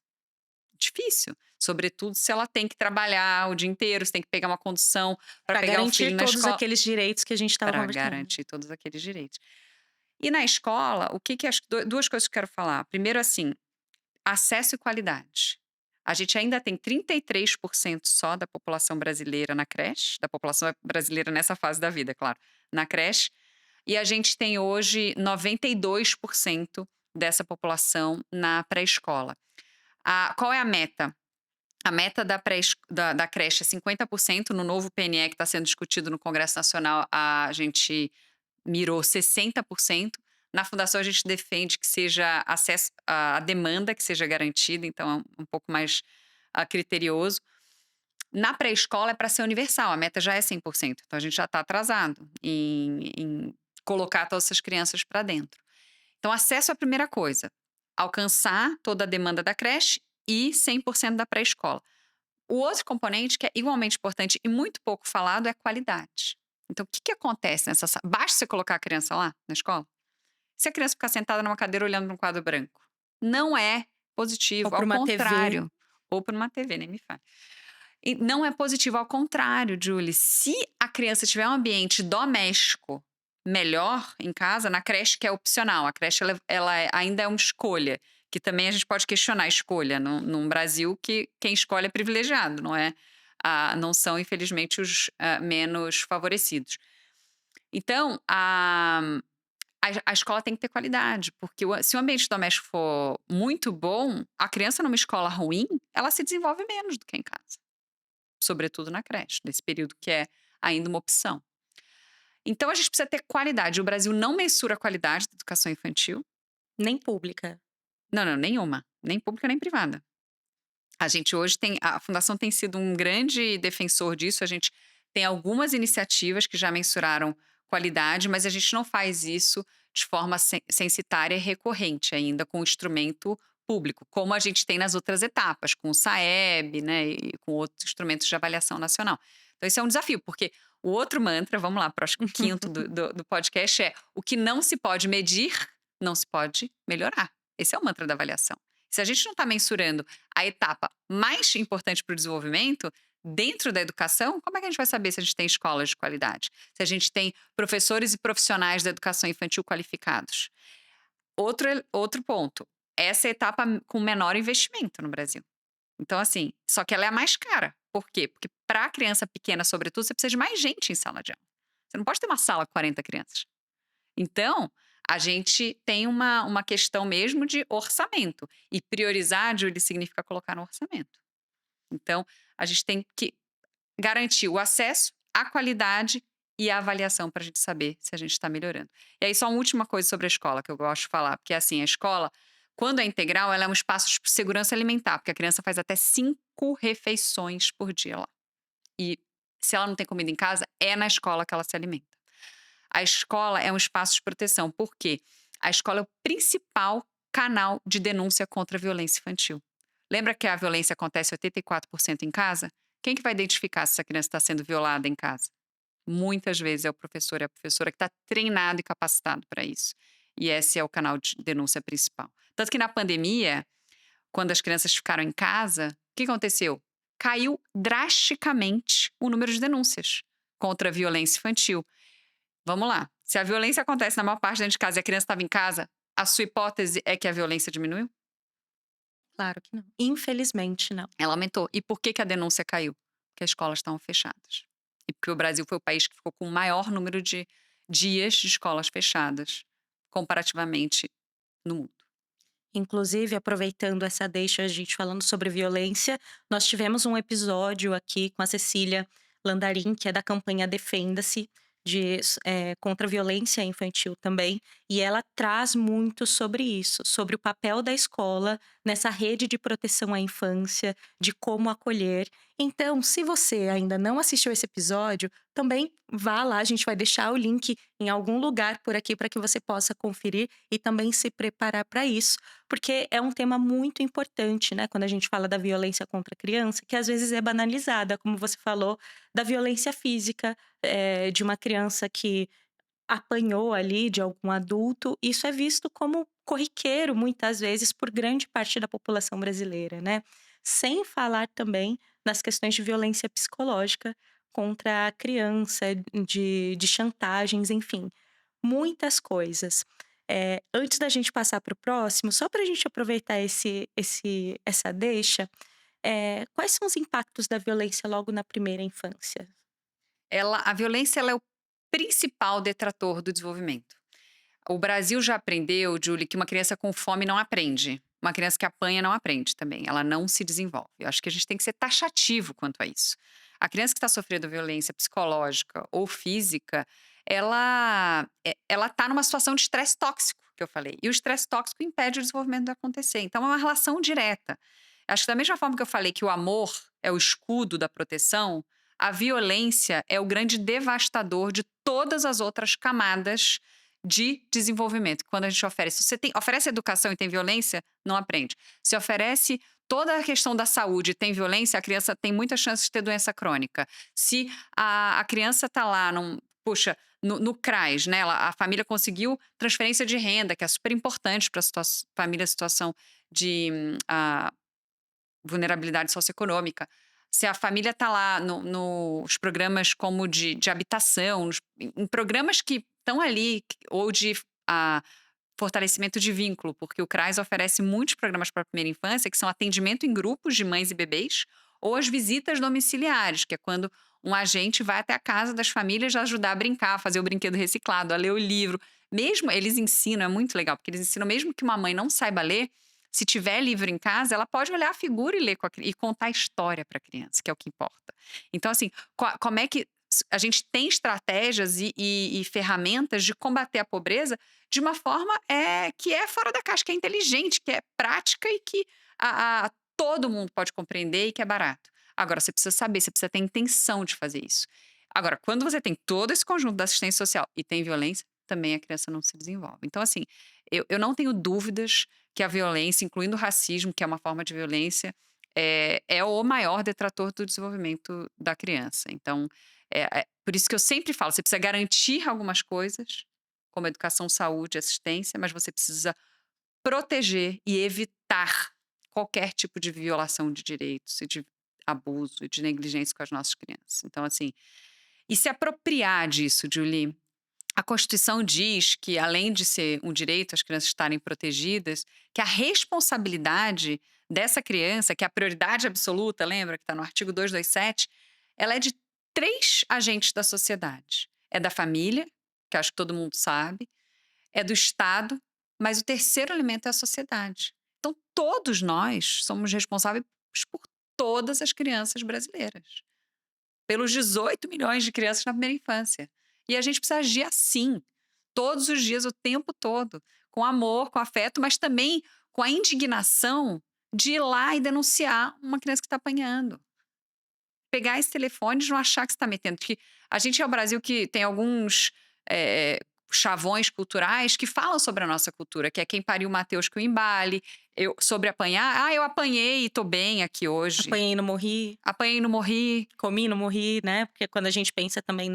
Difícil, sobretudo se ela tem que trabalhar o dia inteiro, se tem que pegar uma condução para Para pegar o garantir filho na todos escola aqueles direitos que a gente estava para conversando. garantir todos aqueles direitos. E na escola, o que que acho que 2 coisas que eu quero falar. Primeiro, assim, acesso e qualidade. A gente ainda tem 33% só da população brasileira na creche, da população brasileira nessa fase da vida, claro, na creche, e a gente tem hoje 92% dessa população na pré-escola. Qual é a meta? A meta da creche é 50%, no novo PNE que está sendo discutido no Congresso Nacional, a gente mirou 60%. Na fundação a gente defende que seja acesso a demanda que seja garantida, então é um pouco mais, criterioso. Na pré-escola é para ser universal, a meta já é 100%, então a gente já está atrasado em colocar todas essas crianças para dentro. Então acesso é a primeira coisa, alcançar toda a demanda da creche e 100% da pré-escola. O outro componente que é igualmente importante e muito pouco falado é a qualidade. Então, o que que acontece basta você colocar a criança lá na escola? Se a criança ficar sentada numa cadeira olhando para um quadro branco, não é Ou positivo, para ao uma TV. contrário. Ou para uma TV, nem me fale. E não é positivo, ao contrário, Julie. Se a criança tiver um ambiente doméstico melhor em casa, na creche, que é opcional, a creche ainda é uma escolha, que também a gente pode questionar a escolha num Brasil que quem escolhe é privilegiado, não é? Não são, infelizmente, os menos favorecidos. Então, a escola tem que ter qualidade, porque se o ambiente doméstico for muito bom, a criança numa escola ruim, ela se desenvolve menos do que em casa. Sobretudo na creche, nesse período que é ainda uma opção. Então a gente precisa ter qualidade. O Brasil não mensura a qualidade da educação infantil. Nem pública. Não, não, nenhuma. Nem pública, nem privada. A gente hoje a fundação tem sido um grande defensor disso. A gente tem algumas iniciativas que já mensuraram qualidade, mas a gente não faz isso de forma censitária e recorrente ainda com instrumento público, como a gente tem nas outras etapas, com o SAEB, né, e com outros instrumentos de avaliação nacional. Então, esse é um desafio, porque o outro mantra, vamos lá, para o quinto do podcast, é: o que não se pode medir, não se pode melhorar. Esse é o mantra da avaliação. Se a gente não está mensurando a etapa mais importante para o desenvolvimento, dentro da educação, como é que a gente vai saber se a gente tem escolas de qualidade? Se a gente tem professores e profissionais da educação infantil qualificados? Outro ponto, essa é a etapa com menor investimento no Brasil. Então, assim, só que ela é a mais cara. Por quê? Porque para a criança pequena, sobretudo, você precisa de mais gente em sala de aula. Você não pode ter uma sala com 40 crianças. Então, a gente tem uma questão mesmo de orçamento. E priorizar, Júlia, significa colocar no orçamento. Então, a gente tem que garantir o acesso, a qualidade e a avaliação para a gente saber se a gente está melhorando. E aí, só uma última coisa sobre a escola que eu gosto de falar, porque assim, a escola, quando é integral, ela é um espaço de segurança alimentar, porque a criança faz até 5 refeições por dia lá. E se ela não tem comida em casa, é na escola que ela se alimenta. A escola é um espaço de proteção, porque a escola é o principal canal de denúncia contra a violência infantil. Lembra que a violência acontece 84% em casa? Quem que vai identificar se essa criança está sendo violada em casa? Muitas vezes é o professor e a professora que está treinado e capacitado para isso. E esse é o canal de denúncia principal. Tanto que na pandemia, quando as crianças ficaram em casa, o que aconteceu? Caiu drasticamente o número de denúncias contra a violência infantil. Vamos lá. Se a violência acontece na maior parte dentro de casa e a criança estava em casa, a sua hipótese é que a violência diminuiu? Claro que não. Infelizmente, não. Ela aumentou. E por que que a denúncia caiu? Porque as escolas estavam fechadas. E porque o Brasil foi o país que ficou com o maior número de dias de escolas fechadas, comparativamente, no mundo. Inclusive, aproveitando essa deixa, a gente falando sobre violência, nós tivemos um episódio aqui com a Cecília Landarim, que é da campanha Defenda-se, contra a violência infantil também, e ela traz muito sobre isso, sobre o papel da escola nessa rede de proteção à infância, de como acolher. Então, se você ainda não assistiu esse episódio, também vá lá, a gente vai deixar o link em algum lugar por aqui para que você possa conferir e também se preparar para isso, porque é um tema muito importante, né, quando a gente fala da violência contra a criança, que às vezes é banalizada, como você falou, da violência física, de uma criança que apanhou ali de algum adulto, isso é visto como corriqueiro, muitas vezes, por grande parte da população brasileira, né. Sem falar também nas questões de violência psicológica contra a criança, de chantagens, enfim, muitas coisas. Antes da gente passar para o próximo, só para a gente aproveitar essa deixa, quais são os impactos da violência logo na primeira infância? A violência ela é o principal detrator do desenvolvimento. O Brasil já aprendeu, Julie, que uma criança com fome não aprende. Uma criança que apanha não aprende também. Ela não se desenvolve. Eu acho que a gente tem que ser taxativo quanto a isso. A criança que está sofrendo violência psicológica ou física, ela está numa situação de estresse tóxico, que eu falei. E o estresse tóxico impede o desenvolvimento de acontecer. Então, é uma relação direta. Acho que da mesma forma que eu falei que o amor é o escudo da proteção, a violência é o grande devastador de todas as outras camadas de desenvolvimento. Quando a gente oferece, se você oferece educação e tem violência, não aprende. Se oferece toda a questão da saúde e tem violência, a criança tem muitas chances de ter doença crônica. Se a criança está lá, puxa, no CRAS, né? A família conseguiu transferência de renda, que é super importante para a família em situação de vulnerabilidade socioeconômica. Se a família está lá nos programas como de habitação, em programas que estão ali, ou de fortalecimento de vínculo, porque o CRAS oferece muitos programas para a primeira infância, que são atendimento em grupos de mães e bebês, ou as visitas domiciliares, que é quando um agente vai até a casa das famílias ajudar a brincar, a fazer o brinquedo reciclado, a ler o livro. Mesmo eles ensinam, é muito legal, porque eles ensinam mesmo que uma mãe não saiba ler, se tiver livro em casa, ela pode olhar a figura e ler e contar a história para a criança, que é o que importa. Então, assim, como é que a gente tem estratégias e ferramentas de combater a pobreza de uma forma que é fora da caixa, que é inteligente, que é prática e que todo mundo pode compreender e que é barato. Agora, você precisa saber, você precisa ter intenção de fazer isso. Agora, quando você tem todo esse conjunto da assistência social e tem violência, também a criança não se desenvolve. Então, assim, eu não tenho dúvidas que a violência, incluindo o racismo, que é uma forma de violência, é o maior detrator do desenvolvimento da criança. Então, por isso que eu sempre falo, você precisa garantir algumas coisas, como educação, saúde, assistência, mas você precisa proteger e evitar qualquer tipo de violação de direitos e de abuso e de negligência com as nossas crianças. Então, assim, e se apropriar disso, Julie. A Constituição diz que, além de ser um direito as crianças estarem protegidas, que a responsabilidade dessa criança, que é a prioridade absoluta, lembra que está no artigo 227, ela é de 3 agentes da sociedade. É da família, que acho que todo mundo sabe, é do Estado, mas o terceiro elemento é a sociedade. Então, todos nós somos responsáveis por todas as crianças brasileiras. Pelos 18 milhões de crianças na primeira infância. E a gente precisa agir assim, todos os dias, o tempo todo, com amor, com afeto, mas também com a indignação de ir lá e denunciar uma criança que está apanhando. Pegar esse telefone e não achar que você está metendo. Porque a gente é o Brasil que tem alguns chavões culturais que falam sobre a nossa cultura, que é quem pariu o Mateus que o embale, sobre apanhar. Eu apanhei e tô bem aqui hoje. Apanhei e não morri. Apanhei e não morri. Comi, não morri, né? Porque quando a gente pensa também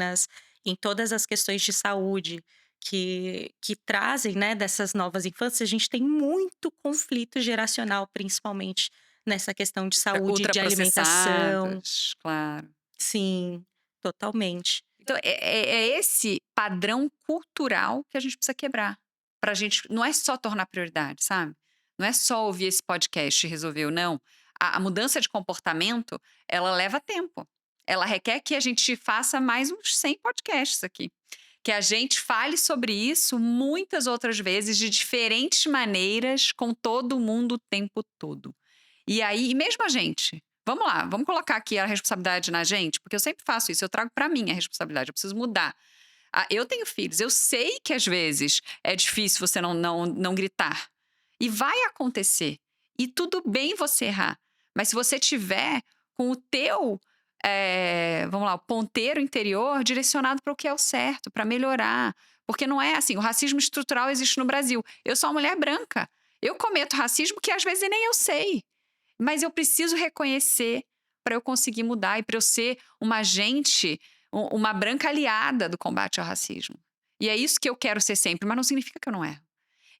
em todas as questões de saúde que trazem, né, dessas novas infâncias, a gente tem muito conflito geracional, principalmente nessa questão de saúde, de alimentação. Ultraprocessados, claro. Sim, totalmente. Então, é esse padrão cultural que a gente precisa quebrar. Pra gente, não é só tornar prioridade, sabe? Não é só ouvir esse podcast e resolveu, não. A mudança de comportamento, ela leva tempo. Ela requer que a gente faça mais uns 100 podcasts aqui. Que a gente fale sobre isso muitas outras vezes, de diferentes maneiras, com todo mundo o tempo todo. E aí, e mesmo a gente, vamos lá, vamos colocar aqui a responsabilidade na gente, porque eu sempre faço isso, eu trago pra mim a responsabilidade, eu preciso mudar. Eu tenho filhos, eu sei que às vezes é difícil você não gritar. E vai acontecer. E tudo bem você errar. Mas se você tiver com o teu, vamos lá, o ponteiro interior direcionado para o que é o certo, para melhorar. Porque não é assim, o racismo estrutural existe no Brasil. Eu sou uma mulher branca. Eu cometo racismo que às vezes nem eu sei. Mas eu preciso reconhecer para eu conseguir mudar e para eu ser uma agente, uma branca aliada do combate ao racismo. E é isso que eu quero ser sempre, mas não significa que eu não erro.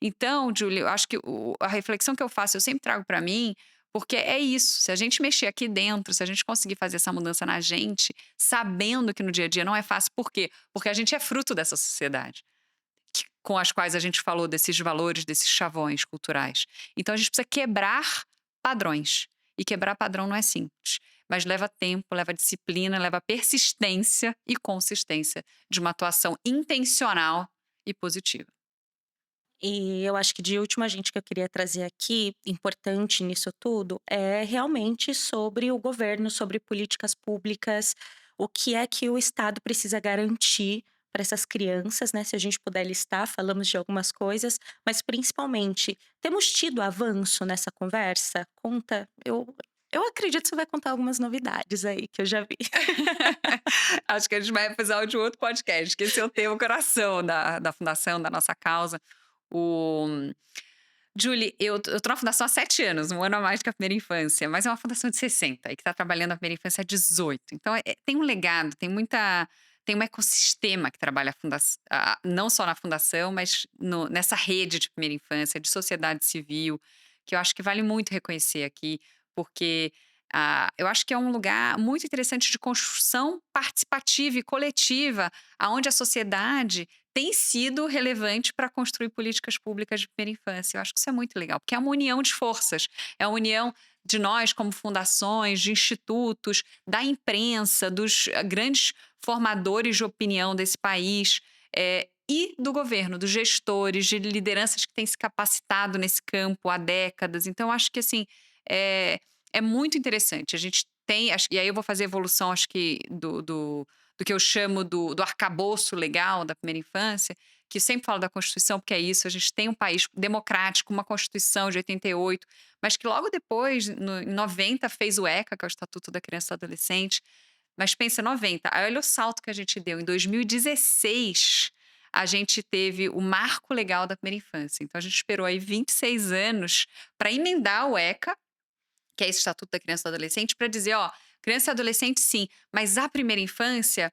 Então, Júlia, eu acho que a reflexão que eu faço, eu sempre trago para mim, porque é isso. Se a gente mexer aqui dentro, se a gente conseguir fazer essa mudança na gente, sabendo que no dia a dia não é fácil, por quê? Porque a gente é fruto dessa sociedade com as quais a gente falou desses valores, desses chavões culturais. Então a gente precisa quebrar padrões. E quebrar padrão não é simples, mas leva tempo, leva disciplina, leva persistência e consistência de uma atuação intencional e positiva. E eu acho que de última, gente, que eu queria trazer aqui, importante nisso tudo, é realmente sobre o governo, sobre políticas públicas, o que é que o Estado precisa garantir para essas crianças, né? Se a gente puder listar, falamos de algumas coisas, mas principalmente, temos tido avanço nessa conversa? Conta, eu acredito que você vai contar algumas novidades aí que eu já vi. Acho que a gente vai precisar de outro podcast, que esse é o tema, o coração da fundação, da nossa causa. O Julie, eu tô na fundação há 7 anos, um ano a mais que a primeira infância, mas é uma fundação de 60 e que está trabalhando a primeira infância há 18. Então, tem um legado, tem um ecossistema que trabalha não só na fundação, mas nessa rede de primeira infância, de sociedade civil, que eu acho que vale muito reconhecer aqui, porque eu acho que é um lugar muito interessante de construção participativa e coletiva, aonde a sociedade tem sido relevante para construir políticas públicas de primeira infância. Eu acho que isso é muito legal, porque é uma união de forças, é uma união de nós como fundações, de institutos, da imprensa, dos grandes formadores de opinião desse país, e do governo, dos gestores, de lideranças que têm se capacitado nesse campo há décadas. Então, eu acho que assim, é, é muito interessante. A gente tem, e aí eu vou fazer evolução, acho que do que eu chamo do arcabouço legal da primeira infância, que eu sempre falo da Constituição, porque é isso, a gente tem um país democrático, uma Constituição de 88, mas que logo depois, em 90, fez o ECA, que é o Estatuto da Criança e do Adolescente, mas pensa, 90, aí olha o salto que a gente deu. Em 2016, a gente teve o marco legal da primeira infância. Então, a gente esperou aí 26 anos para emendar o ECA, que é esse Estatuto da Criança e do Adolescente, para dizer, ó, criança e adolescente sim, mas a primeira infância,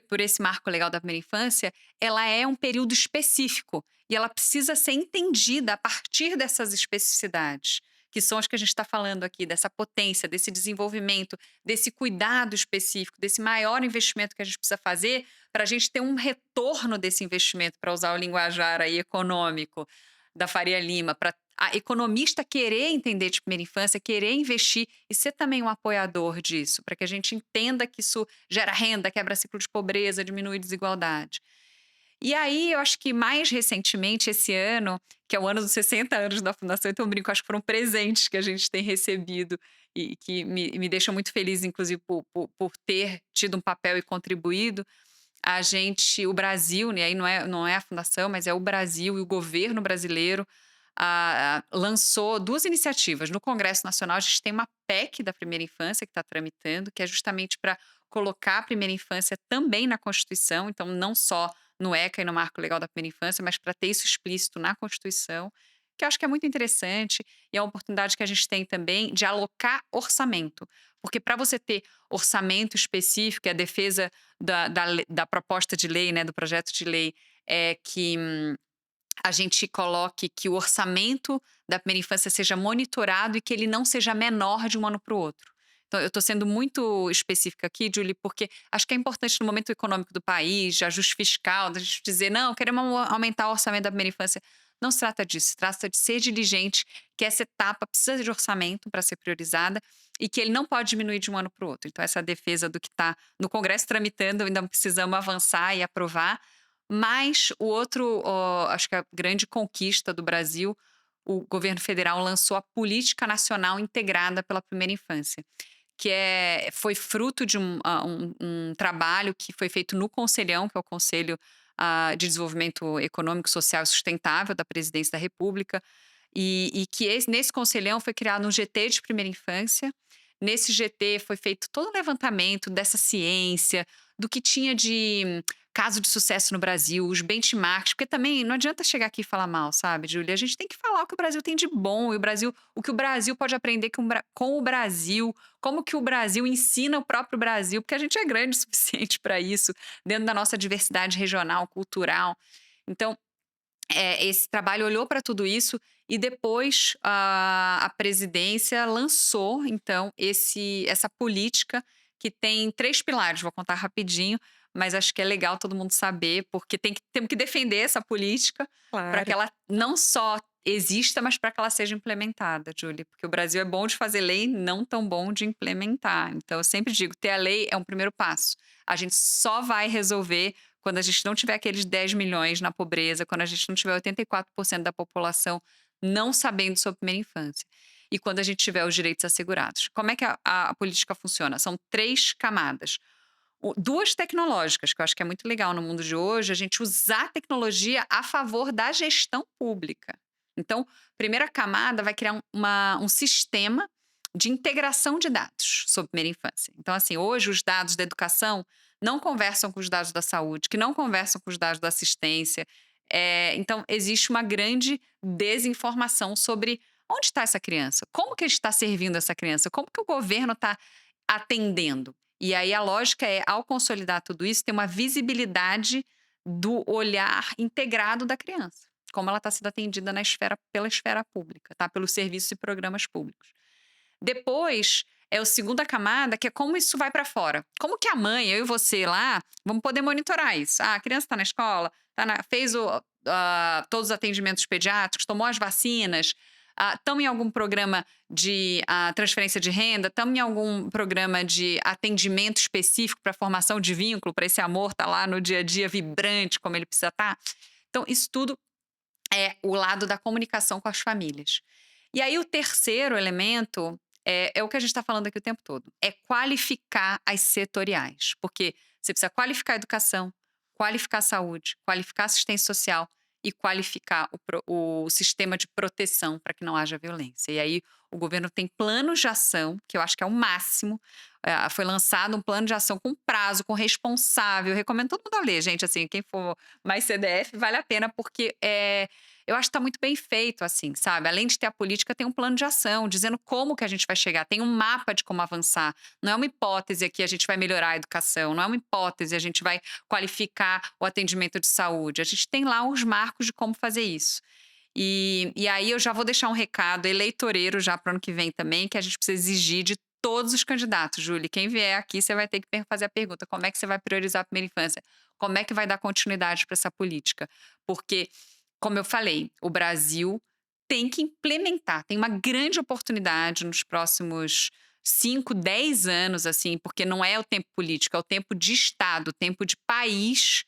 por esse marco legal da primeira infância, ela é um período específico e ela precisa ser entendida a partir dessas especificidades, que são as que a gente está falando aqui, dessa potência, desse desenvolvimento, desse cuidado específico, desse maior investimento que a gente precisa fazer para a gente ter um retorno desse investimento, para usar o linguajar aí econômico da Faria Lima, para a economista querer entender de primeira infância, querer investir e ser também um apoiador disso, para que a gente entenda que isso gera renda, quebra ciclo de pobreza, diminui desigualdade. E aí, eu acho que mais recentemente, esse ano, que é o ano dos 60 anos da Fundação, então eu brinco, acho que foram presentes que a gente tem recebido e que me deixam muito feliz, inclusive, por ter tido um papel e contribuído. O Brasil, né, aí não é a fundação, mas é o Brasil e o governo brasileiro lançou 2 iniciativas. No Congresso Nacional, a gente tem uma PEC da primeira infância que está tramitando, que é justamente para colocar a primeira infância também na Constituição, então não só no ECA e no Marco Legal da Primeira Infância, mas para ter isso explícito na Constituição, que eu acho que é muito interessante e é uma oportunidade que a gente tem também de alocar orçamento. Porque para você ter orçamento específico, e a defesa da proposta de lei, né, do projeto de lei, é que a gente coloque que o orçamento da primeira infância seja monitorado e que ele não seja menor de um ano para o outro. Então, eu estou sendo muito específica aqui, Julie, porque acho que é importante no momento econômico do país, de ajuste fiscal, da gente dizer, não, queremos aumentar o orçamento da primeira infância. Não se trata disso, se trata de ser diligente, que essa etapa precisa de orçamento para ser priorizada e que ele não pode diminuir de um ano para o outro. Então, essa defesa do que está no Congresso tramitando, ainda precisamos avançar e aprovar. Mas acho que a grande conquista do Brasil, o governo federal lançou a Política Nacional Integrada pela Primeira Infância, que foi fruto de um trabalho que foi feito no Conselhão, que é o Conselho de Desenvolvimento Econômico, Social e Sustentável da Presidência da República, e que nesse Conselhão foi criado um GT de Primeira Infância, Nesse GT foi feito todo o levantamento dessa ciência, do que tinha de caso de sucesso no Brasil, os benchmarks, porque também não adianta chegar aqui e falar mal, sabe, Júlia? A gente tem que falar o que o Brasil tem de bom e o que o Brasil pode aprender com o Brasil, como que o Brasil ensina o próprio Brasil, porque a gente é grande o suficiente para isso, dentro da nossa diversidade regional, cultural. Então, esse trabalho olhou para tudo isso e depois a presidência lançou, então, essa política que tem 3 pilares, vou contar rapidinho, mas acho que é legal todo mundo saber, porque temos que defender essa política para que Claro. ela não só exista, mas para que ela seja implementada, Julie, porque o Brasil é bom de fazer lei, não tão bom de implementar. Então eu sempre digo, ter a lei é um primeiro passo. A gente só vai resolver quando a gente não tiver aqueles 10 milhões na pobreza, quando a gente não tiver 84% da população não sabendo sobre primeira infância. E quando a gente tiver os direitos assegurados. Como é que a política funciona? São 3 camadas. Duas tecnológicas, que eu acho que é muito legal no mundo de hoje, a gente usar a tecnologia a favor da gestão pública. Então, primeira camada vai criar um sistema de integração de dados sobre primeira infância. Então, assim, hoje os dados da educação não conversam com os dados da saúde, que não conversam com os dados da assistência. Então, existe uma grande desinformação sobre onde está essa criança, como que a gente está servindo essa criança, como que o governo está atendendo. E aí a lógica é, ao consolidar tudo isso, ter uma visibilidade do olhar integrado da criança, como ela está sendo atendida pela esfera pública, tá? Pelos serviços e programas públicos. Depois é a segunda camada, que é como isso vai para fora. Como que a mãe, eu e você lá, vamos poder monitorar isso. Ah, a criança está na escola, fez todos os atendimentos pediátricos, tomou as vacinas, estamos em algum programa de transferência de renda, estamos em algum programa de atendimento específico para formação de vínculo, para esse amor estar lá no dia a dia vibrante, como ele precisa estar. Então, isso tudo é o lado da comunicação com as famílias. E aí, o terceiro elemento é o que a gente está falando aqui o tempo todo: é qualificar as setoriais. Porque você precisa qualificar a educação, qualificar a saúde, qualificar a assistência social e qualificar o sistema de proteção para que não haja violência. E aí, o governo tem planos de ação, que eu acho que é o máximo. Foi lançado um plano de ação com prazo, com responsável. Eu recomendo todo mundo a ler, gente. Assim, quem for mais CDF, vale a pena, porque eu acho que está muito bem feito, assim, sabe? Além de ter a política, tem um plano de ação, dizendo como que a gente vai chegar. Tem um mapa de como avançar. Não é uma hipótese que a gente vai melhorar a educação, não é uma hipótese a gente vai qualificar o atendimento de saúde. A gente tem lá os marcos de como fazer isso. E aí eu já vou deixar um recado eleitoreiro já para o ano que vem também, que a gente precisa exigir de todos os candidatos, Júlia. Quem vier aqui, você vai ter que fazer a pergunta: como é que você vai priorizar a primeira infância? Como é que vai dar continuidade para essa política? Porque, como eu falei, o Brasil tem que implementar, tem uma grande oportunidade nos próximos 5, 10 anos, assim, porque não é o tempo político, é o tempo de Estado, o tempo de país,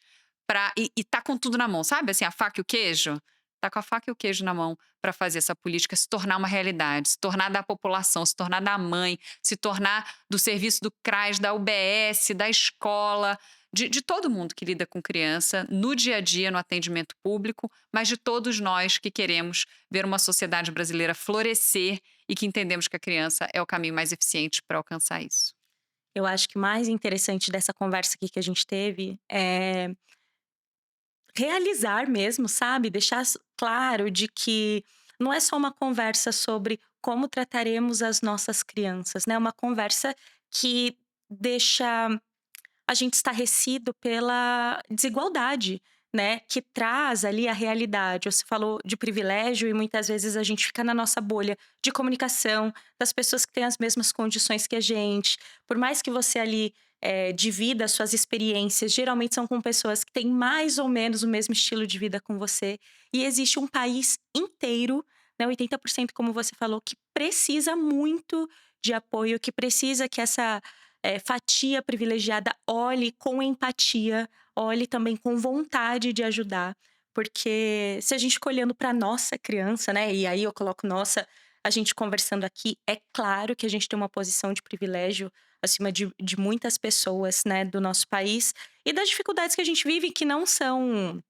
e tá com tudo na mão, sabe? Assim, a faca e o queijo. Tá com a faca e o queijo na mão para fazer essa política se tornar uma realidade, se tornar da população, se tornar da mãe, se tornar do serviço do CRAS, da UBS, da escola, de todo mundo que lida com criança no dia a dia, no atendimento público, mas de todos nós que queremos ver uma sociedade brasileira florescer e que entendemos que a criança é o caminho mais eficiente para alcançar isso. Eu acho que o mais interessante dessa conversa aqui que a gente teve é realizar mesmo, sabe? Deixar claro de que não é só uma conversa sobre como trataremos as nossas crianças, né? É uma conversa que deixa a gente estarrecido pela desigualdade, né? Que traz ali a realidade. Você falou de privilégio e muitas vezes a gente fica na nossa bolha de comunicação, das pessoas que têm as mesmas condições que a gente. Por mais que você ali divida as suas experiências, geralmente são com pessoas que têm mais ou menos o mesmo estilo de vida com você. E existe um país inteiro, né, 80%, como você falou, que precisa muito de apoio, que precisa que essa fatia privilegiada olhe com empatia, olhe também com vontade de ajudar. Porque se a gente ficar olhando para nossa criança, né? E aí eu coloco nossa, a gente conversando aqui, é claro que a gente tem uma posição de privilégio acima de muitas pessoas, né, do nosso país, e das dificuldades que a gente vive que não são,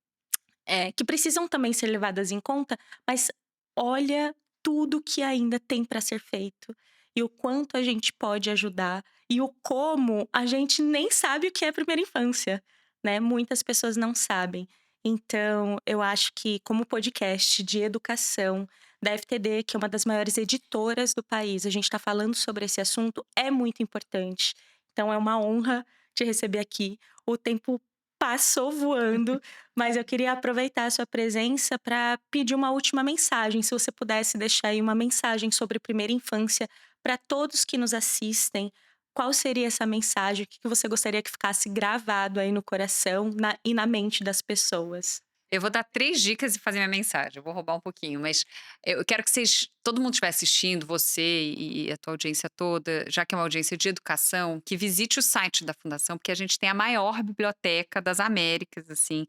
que precisam também ser levadas em conta, mas olha tudo que ainda tem para ser feito. e o quanto a gente pode ajudar e o como a gente nem sabe o que é primeira infância, né? Muitas pessoas não sabem. Então, eu acho que como podcast de educação da FTD, que é uma das maiores editoras do país, a gente está falando sobre esse assunto, é muito importante. Então, é uma honra te receber aqui. O tempo passou voando, mas eu queria aproveitar a sua presença para pedir uma última mensagem. Se você pudesse deixar aí uma mensagem sobre primeira infância para todos que nos assistem, qual seria essa mensagem? O que você gostaria que ficasse gravado aí no coração e na mente das pessoas? Eu vou dar 3 dicas e fazer minha mensagem. Eu vou roubar um pouquinho, mas eu quero que todo mundo estiver assistindo, você e a tua audiência toda, já que é uma audiência de educação, que visite o site da fundação, porque a gente tem a maior biblioteca das Américas, assim,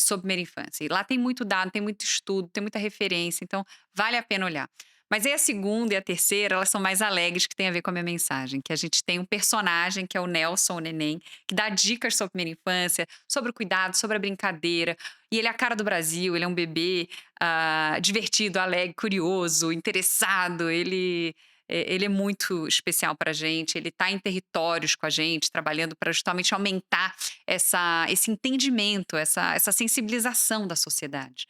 sobre primeira infância. E lá tem muito dado, tem muito estudo, tem muita referência, então vale a pena olhar. Mas aí a segunda e a terceira, elas são mais alegres, que tem a ver com a minha mensagem, que a gente tem um personagem, que é o Nelson, o neném, que dá dicas sobre primeira infância, sobre o cuidado, sobre a brincadeira. E ele é a cara do Brasil, ele é um bebê divertido, alegre, curioso, interessado. Ele é muito especial pra gente, ele está em territórios com a gente, trabalhando para justamente aumentar esse entendimento, essa sensibilização da sociedade.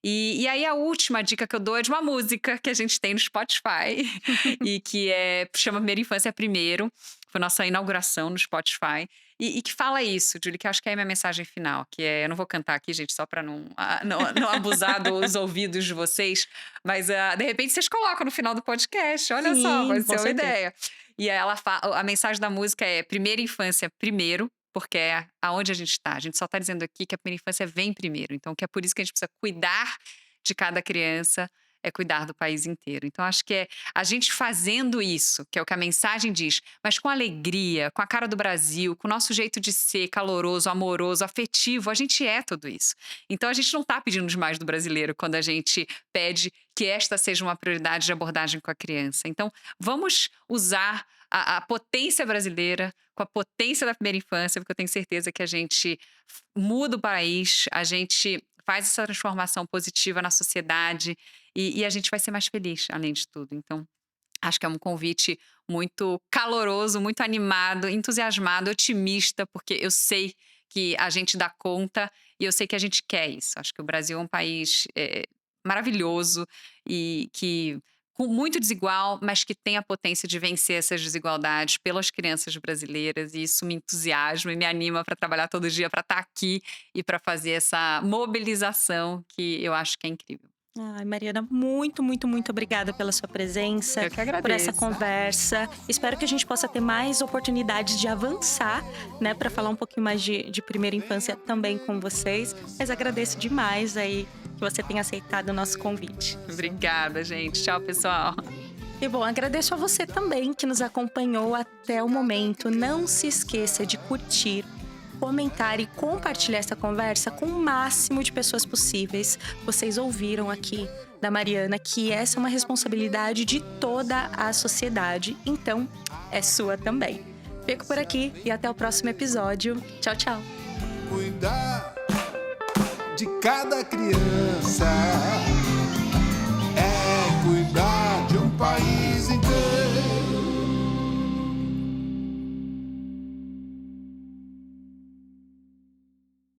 E aí a última dica que eu dou é de uma música que a gente tem no Spotify e que chama Primeira Infância Primeiro. Foi nossa inauguração no Spotify. E que fala isso, Julie, que acho que é a minha mensagem final, que eu não vou cantar aqui, gente, só para não abusar dos ouvidos de vocês, mas de repente vocês colocam no final do podcast, olha só, Sim, pode com ser uma certeza. ideia. E aí a mensagem da música é Primeira Infância Primeiro, porque é aonde a gente está. A gente só está dizendo aqui que a primeira infância vem primeiro. Então, que é por isso que a gente precisa cuidar de cada criança, é cuidar do país inteiro. Então, acho que é a gente fazendo isso, que é o que a mensagem diz, mas com alegria, com a cara do Brasil, com o nosso jeito de ser caloroso, amoroso, afetivo, a gente é tudo isso. Então, a gente não está pedindo demais do brasileiro quando a gente pede que esta seja uma prioridade de abordagem com a criança. Então, vamos usar a potência brasileira com a potência da primeira infância, porque eu tenho certeza que a gente muda o país, a gente faz essa transformação positiva na sociedade e a gente vai ser mais feliz, além de tudo. Então, acho que é um convite muito caloroso, muito animado, entusiasmado, otimista, porque eu sei que a gente dá conta e eu sei que a gente quer isso. Acho que o Brasil é um país maravilhoso e que muito desigual, mas que tem a potência de vencer essas desigualdades pelas crianças brasileiras, e isso me entusiasma e me anima para trabalhar todo dia, para estar aqui e para fazer essa mobilização que eu acho que é incrível. Ai, Mariana, muito, muito, muito obrigada pela sua presença, Eu que por essa agradeço. conversa. Espero que a gente possa ter mais oportunidades de avançar, né, para falar um pouquinho mais de primeira infância também com vocês. Mas agradeço demais aí que você tenha aceitado o nosso convite. Obrigada, gente. Tchau, pessoal. E bom, agradeço a você também que nos acompanhou até o momento. Não se esqueça de curtir, comentar e compartilhar essa conversa com o máximo de pessoas possíveis. Vocês ouviram aqui da Mariana que essa é uma responsabilidade de toda a sociedade, então é sua também. Fico por aqui e até o próximo episódio. Tchau, tchau. Cuidar de cada criança é cuidar de um país